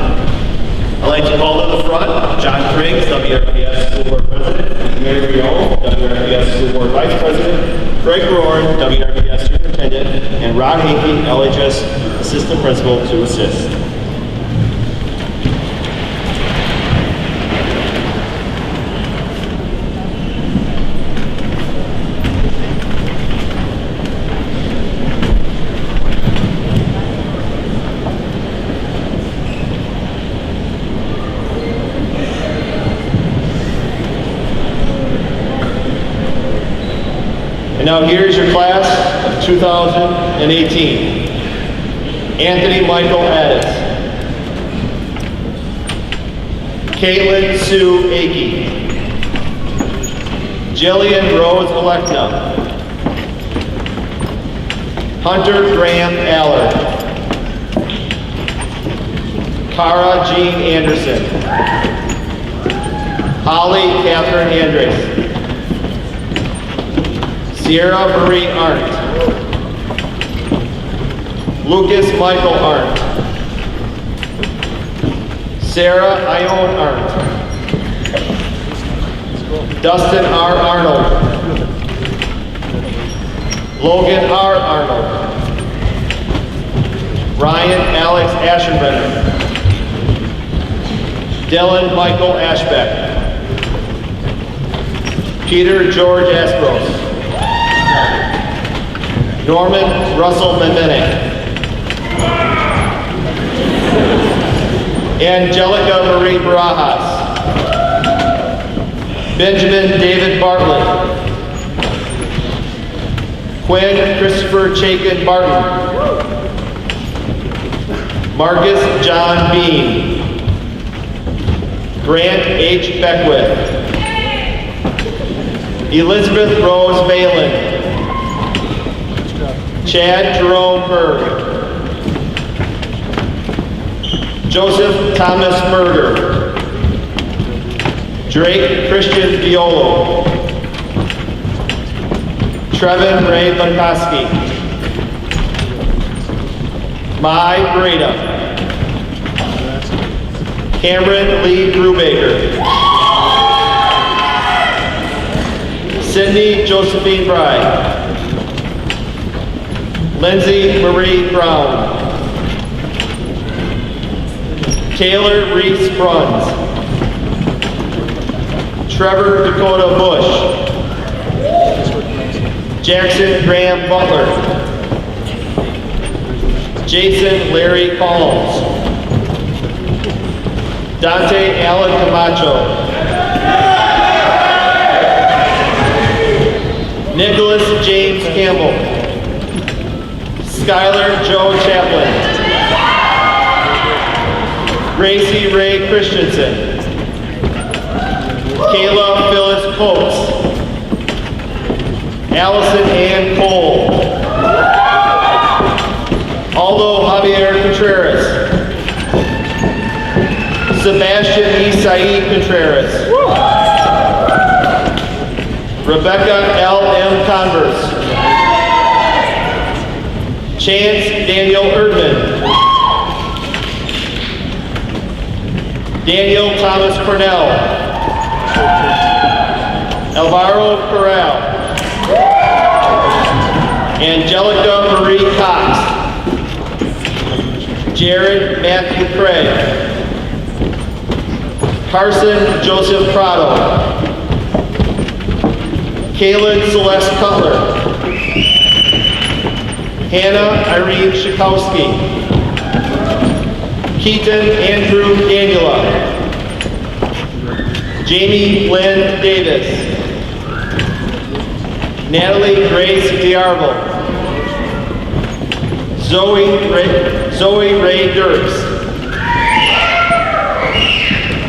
I'd like to call to the front John Briggs, WRPS School Board President, Mary Brion, WRPS School Board Vice President, Craig Roran, WRPS Superintendent, and Rod Hinkey, LHS Assistant Principal, to assist. And now here's your class of 2018. Anthony Michael Addis. Caitlin Sue Akey. Jillian Rose Electa. Hunter Graham Allard. Cara Jean Anderson. Holly Catherine Andres. Sierra Marie Arndt. Lucas Michael Arndt. Sarah Ione Arndt. Dustin R. Arnold. Logan R. Arnold. Ryan Alex Ashenbrenner. Dylan Michael Ashbeck. Peter George Aspros. Norman Russell Memenek. Angelica Marie Barajas. Benjamin David Bartlett. Quinn Christopher Chaikin Barton. Marcus John Bean. Grant H. Beckwith. Elizabeth Rose Valen. Chad Jerome Berg. Joseph Thomas Berger. Drake Christian Violo. Trevin Ray Bunkowski. Mai Breda. Cameron Lee Brubaker. Cindy Josephine Bride. Lindsay Marie Brown. Taylor Reese Bruns. Trevor Dakota Bush. Jackson Graham Butler. Jason Larry Collins. Dante Allen Camacho. Nicholas James Campbell. Skylar Joe Chaplin. Gracie Ray Christensen. Kayla Phyllis Coates. Allison Ann Cole. Aldo Javier Contreras. Sebastian Isai Contreras. Rebecca L. M. Converse. Chance Daniel Erdman. Daniel Thomas Cornell. Alvaro Corral. Angelica Marie Cox. Jared Matthew Craig. Carson Joseph Prado. Kaylin Celeste Cutler. Hannah Irene Shakowski. Keaton Andrew Daniela. Jamie Lynn Davis. Natalie Grace Diarvo. Zoe Ray Dirks.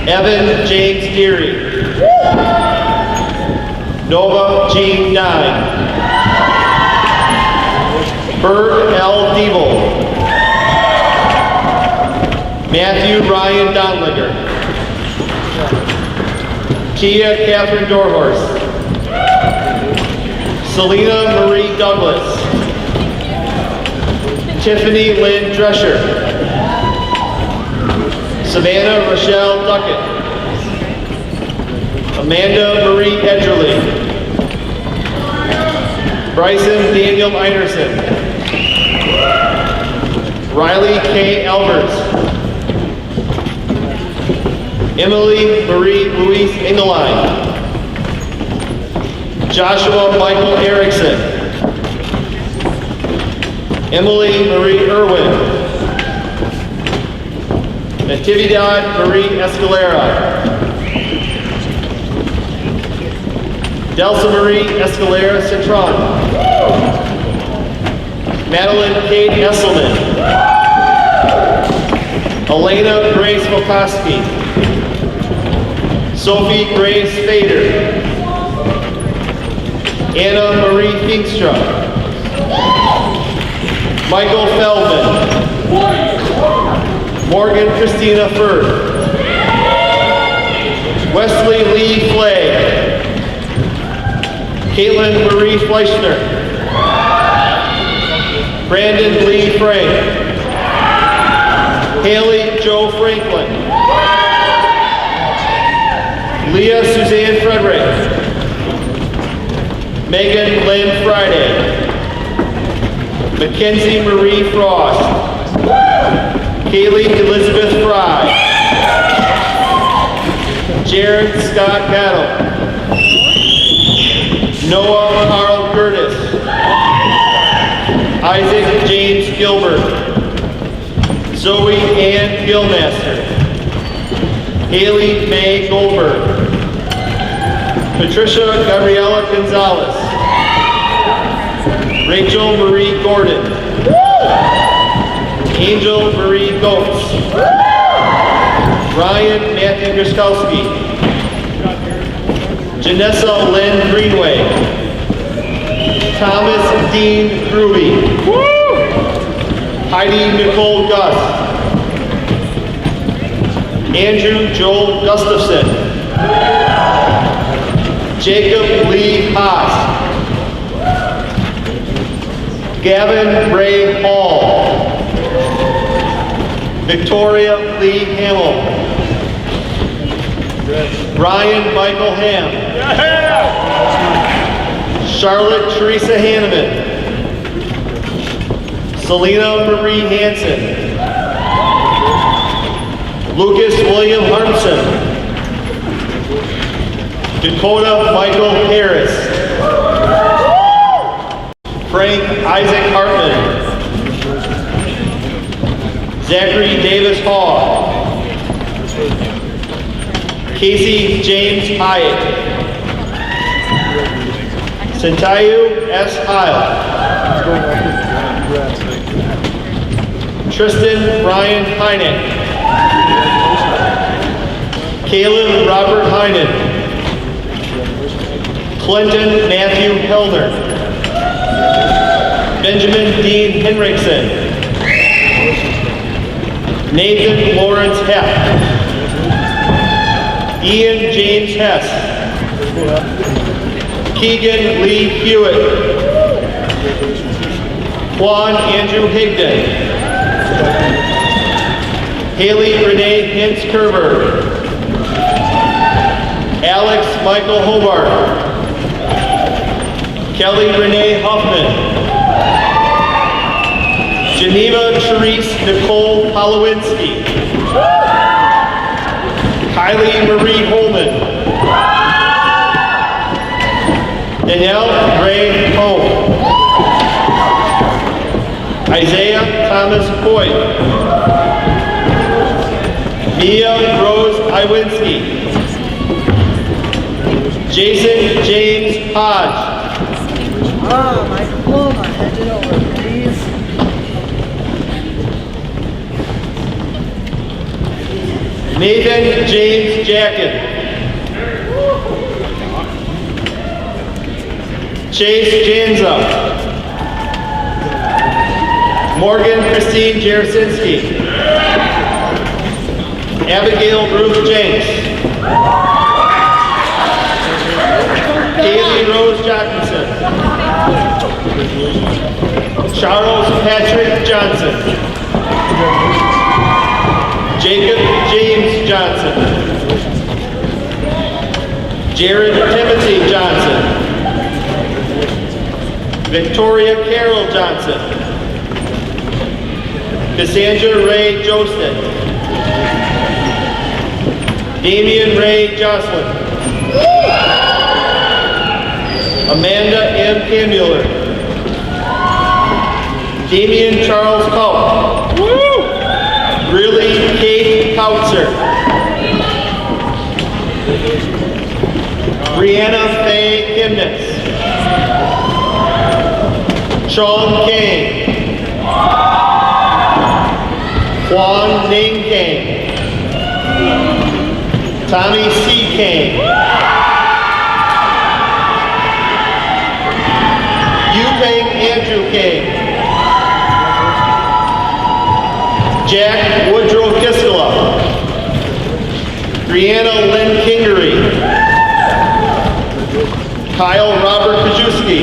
Evan James Deary. Nova Jean Dine. Bert L. Diebel. Matthew Ryan Donlinger. Tia Catherine Dorhorst. Selena Marie Douglas. Tiffany Lynn Drescher. Savannah Rochelle Duckett. Amanda Marie Edgerly. Bryson Daniel Einerson. Riley K. Alberts. Emily Marie Louise Engeline. Joshua Michael Erickson. Emily Marie Irwin. Natividad Marie Escalera. Delsa Marie Escalera Citron. Madeline Kate Esselman. Elena Grace Volkoski. Sophie Grace Fader. Anna Marie Fingstra. Michael Feldman. Morgan Christina Firth. Wesley Lee Flay. Caitlin Marie Fleischner. Brandon Lee Frank. Haley Joe Franklin. Leah Suzanne Frederick. Megan Lynn Friday. Mackenzie Marie Frost. Kaylee Elizabeth Fry. Jared Scott Battle. Noah Carl Curtis. Isaac James Gilbert. Zoe Ann Gilmaster. Haley Mae Goldberg. Patricia Gabriela Gonzalez. Rachel Marie Gordon. Angel Marie Goetz. Ryan Matthew Gruskowski. Janessa Lynn Greenway. Thomas Dean Gruby. Heidi Nicole Gus. Andrew Joel Gustafson. Jacob Lee Haas. Gavin Ray Hall. Victoria Lee Hamill. Ryan Michael Ham. Charlotte Teresa Hanneman. Selena Marie Hansen. Lucas William Harmson. Dakota Michael Harris. Frank Isaac Hartman. Zachary Davis Hall. Casey James Hyatt. Santayu S. Heil. Tristan Ryan Hynek. Caleb Robert Heinen. Clinton Matthew Helder. Benjamin Dean Henriksen. Nathan Lawrence Heff. Ian James Hess. Keegan Lee Hewitt. Juan Andrew Higdon. Haley Renee Hintz Kerber. Alex Michael Hobart. Kelly Renee Huffman. Geneva Therese Nicole Holowinski. Kylie Marie Holman. Danielle Ray Home. Isaiah Thomas Boyd. Mia Rose Iwinski. Jason James Hodge. My diploma, hand it over, please. Nathan James Jacket. Chase Janza. Morgan Christine Jarasinski. Abigail Ruth Jenks. Kaylee Rose Jockinson. Charles Patrick Johnson. Jacob James Johnson. Jared Timothy Johnson. Victoria Carol Johnson. Cassandra Ray Jostin. Damian Ray Jocelyn. Amanda M. Camuller. Damian Charles Culp. Really Kate Kautzer. Brianna Faye Kimnitz. Sean Kane. Juan Ning Kane. Tommy C. Kane. Yupeng Andrew Kane. Jack Woodrow Kiskala. Brianna Lynn Kingery. Kyle Robert Kajewski.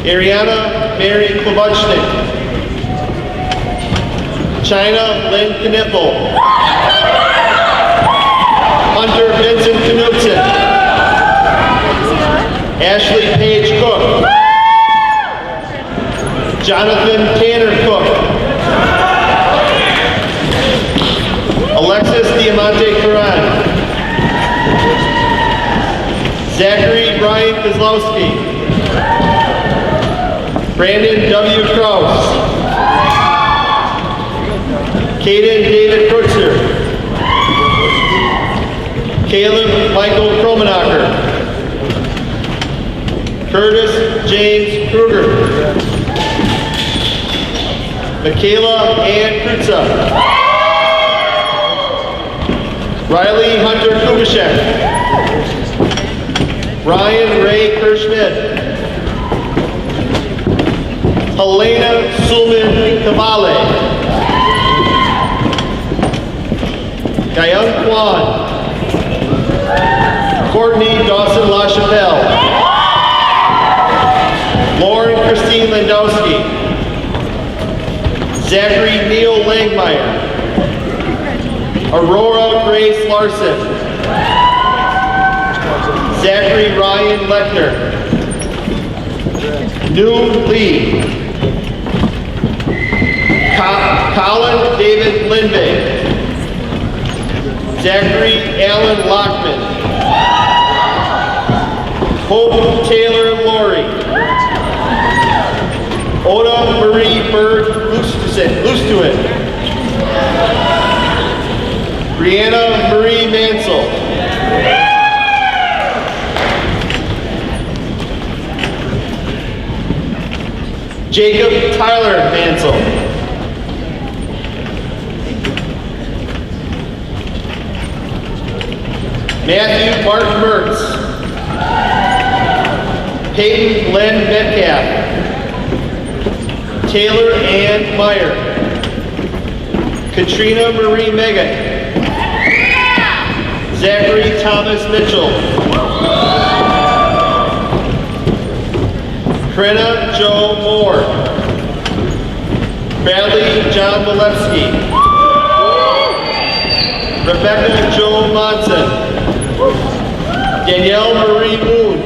Ariana Mary Klobuchnik. China Lynn Knippel. Hunter Vincent Knudsen. Ashley Paige Cook. Jonathan Tanner Cook. Alexis Diamante Curran. Zachary Brian Kozlowski. Brandon W. Krause. Caden David Krutzer. Caleb Michael Kromenacher. Curtis James Kruger. Michaela Ann Krutza. Riley Hunter Kubishek. Ryan Ray Kerschmidt. Helena Sulman Kamale. Guyun Kwan. Courtney Dawson LaChapelle. Lauren Christine Landowski. Zachary Neil Langmeyer. Aurora Grace Larson. Zachary Ryan Lechner. New Lee. Colin David Lindbay. Zachary Allen Lockman. Hope Taylor Laurie. Oda Marie Bird Lustuin. Brianna Marie Mansell. Jacob Tyler Mansell. Matthew Martin Mertz. Peyton Len Metcalf. Taylor Ann Meyer. Katrina Marie Megan. Zachary Thomas Mitchell. Krenna Joe Moore. Bradley John Malewski. Rebecca Joe Monson. Danielle Marie Moon.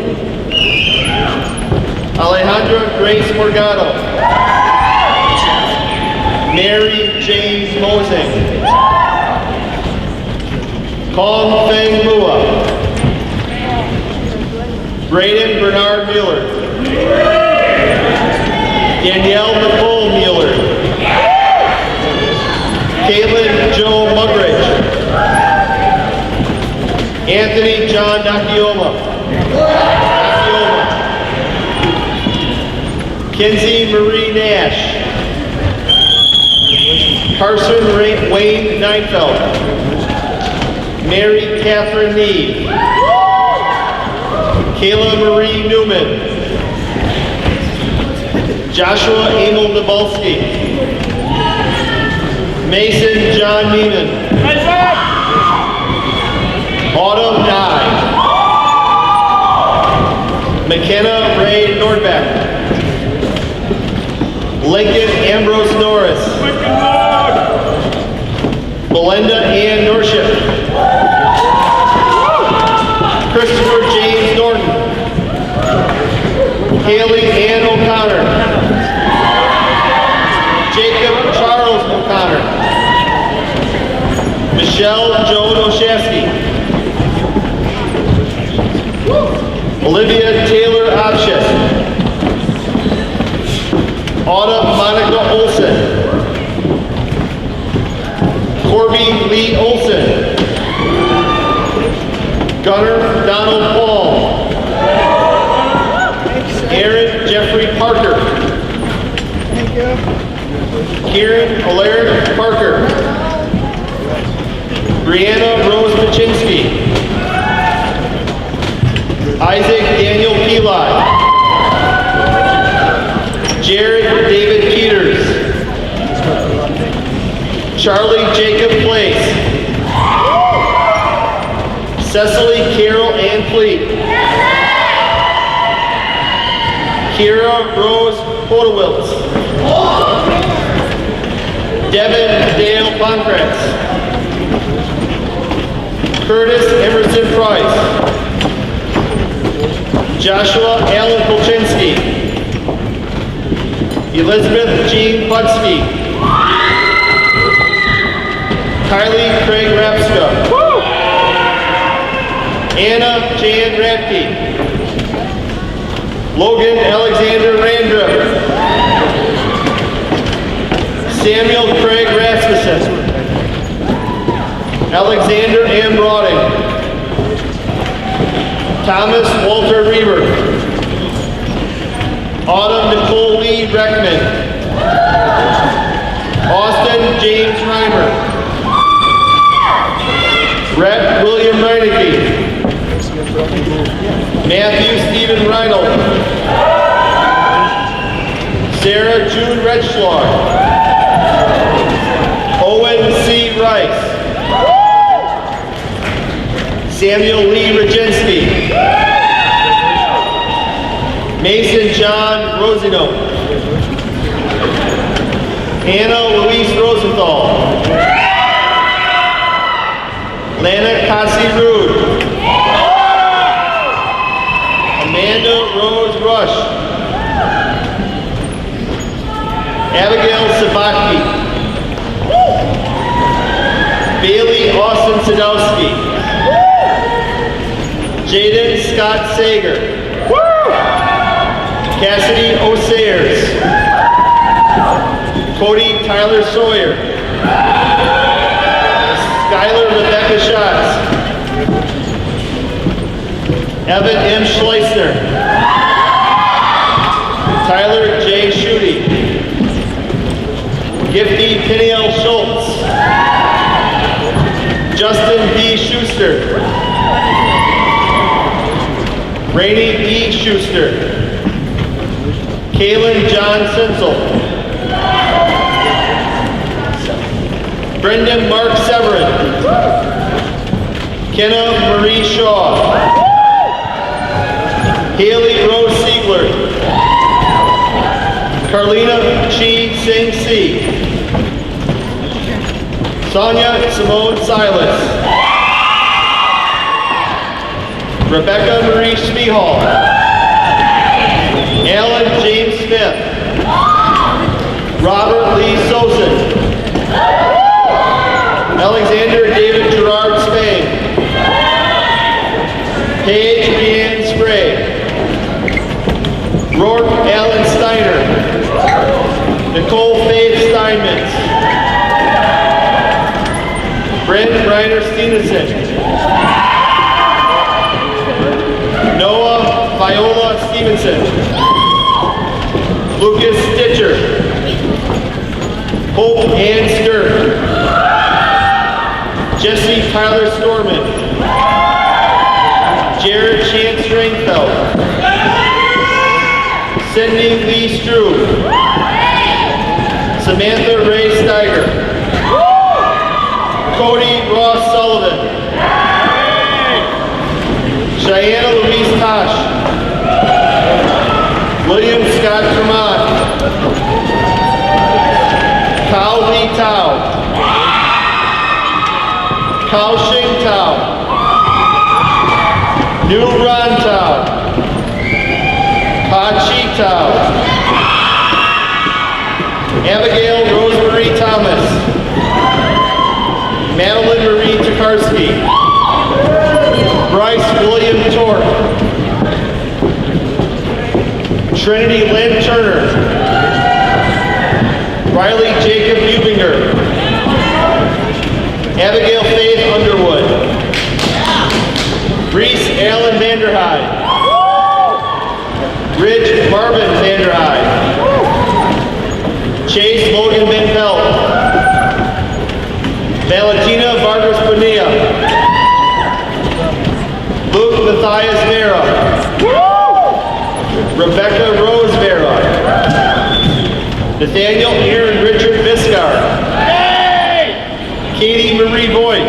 Alejandra Grace Morgado. Mary James Mosing. Kong Feng Mua. Braden Bernard Mueller. Danielle Nicole Mueller. Caitlin Joe Mugridge. Anthony John Nakayama. Kinsey Marie Nash. Carson Wayne Neinfeld. Mary Catherine Neve. Kayla Marie Newman. Joshua Emil Nabalski. Mason John Neiman. Autumn Nye. McKenna Ray Nordbeck. Lincoln Ambrose Norris. Belinda Ann Norship. Christopher James Norton. Haley Ann O'Connor. Jacob Charles O'Connor. Michelle Joan Oshasky. Olivia Taylor Opshis. Autumn Monica Olson. Corby Lee Olson. Gunnar Donald Paul. Aaron Jeffrey Parker. Kieran Alaric Parker. Brianna Rose Paczynski. Isaac Daniel Peli. Jared David Peters. Charlie Jacob Place. Cecily Carol Ann Fleet. Kira Rose Podewiltz. Devin Dale Pancratz. Curtis Emerson Price. Joshua Allen Kolchinsky. Elizabeth Jean Butsky. Kylie Craig Rapska. Anna Jan Radke. Logan Alexander Randrup. Samuel Craig Rasmussen. Alexander M. Roding. Thomas Walter Reber. Autumn Nicole Lee Reckman. Austin James Reimer. Rhett William Reineke. Matthew Stephen Reinhold. Sarah June Retzschlag. Owen C. Rice. Samuel Lee Regenski. Mason John Rosino. Anna Louise Rosenthal. Lana Cassie Rude. Amanda Rose Rush. Abigail Sabatki. Bailey Austin Sadowski. Jaden Scott Sager. Cassidy O'Sayers. Cody Tyler Sawyer. Skylar Rebecca Schatz. Evan M. Schleisner. Tyler J. Schutte. Gifty Piniel Schultz. Justin B. Schuster. Rainey E. Schuster. Kaylin John Sinsel. Brendan Mark Severin. Kenna Marie Shaw. Haley Rose Siegler. Carlina Chi Sing Si. Sonia Simone Silas. Rebecca Marie Spehal. Alan James Smith. Robert Lee Sosen. Alexander David Gerard Spain. Paige Leanne Spray. Rourke Alan Steiner. Nicole Faith Steinmetz. Brent Reiner Stevenson. Noah Viola Stevenson. Lucas Stitcher. Hope Ann Sturt. Jesse Tyler Storman. Jared Chance Stringfeld. Cindy Lee Struve. Samantha Ray Steiger. Cody Ross Sullivan. Cheyenne Louise Tosh. William Scott Tremont. Kao Lee Tao. Kao Shing Tao. New Ron Tao. Pa Chi Tao. Abigail Rosemary Thomas. Madeline Marie Tokarski. Bryce William Tork. Trinity Lynn Turner. Riley Jacob Ubinger. Abigail Faith Underwood. Reese Allen Vanderhyde. Ridge Marvin Vanderhyde. Chase Logan Van Pelt. Valentina Vargas Bonilla. Luke Matthias Vera. Rebecca Rose Vera. Nathaniel Aaron Richard Viscar. Katie Marie Boyd.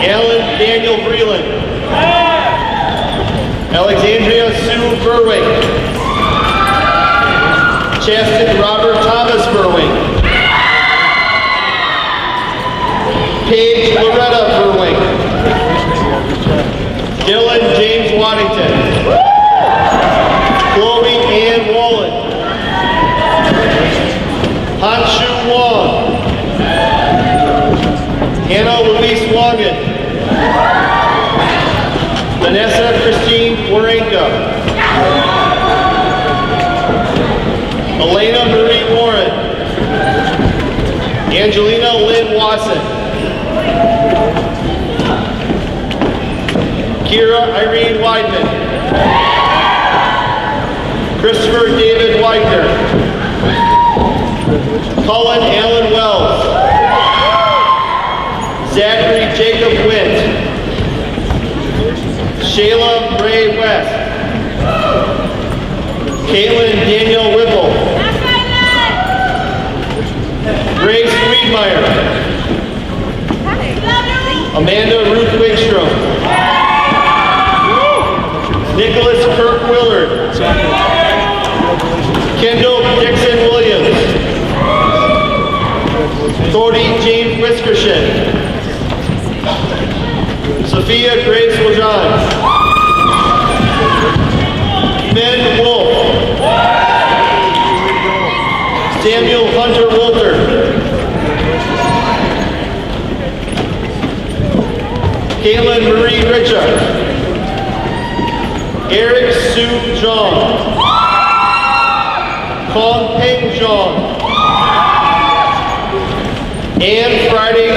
Alan Daniel Breland. Alexandria Sue Berwick. Chaston Robert Thomas Berwick. Paige Loretta Berwick. Dylan James Waddington. Chloe Ann Wallen. Hanshu Wong. Hannah Louise Wangan. Vanessa Christine Warenka. Elena Marie Warren. Angelina Lynn Watson. Kira Irene Weidman. Christopher David Weidner. Cullen Allen Wells. Zachary Jacob Witt. Shayla Ray West. Caitlin Danielle Whipple. Grace Wiedmeyer. Amanda Ruth Wigstrom. Nicholas Kirk Willard. Kendall Dixon Williams. Cody James Wiskershin. Sophia Grace Lejean. Ben Wolf. Samuel Hunter Wolter. Caitlin Marie Richard. Eric Sue Zhang. Kong Peng Zhang. Ann Friday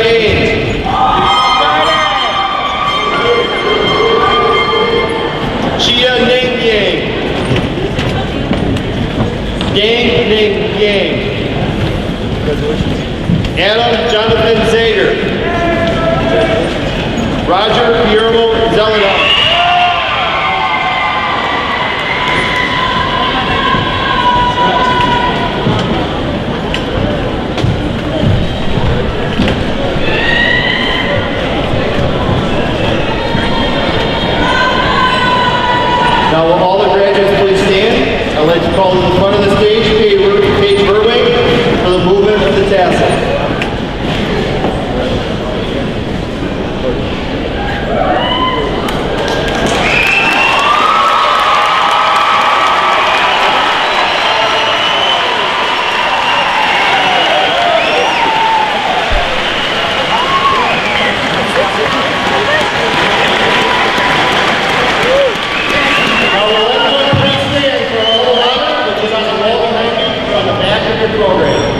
Adam Jonathan Zager. Roger Guillermo Zelina. Now will all the graduates please stand? I'd like to call to the front of the stage Paige Burwing for the movement of the tassel. Program.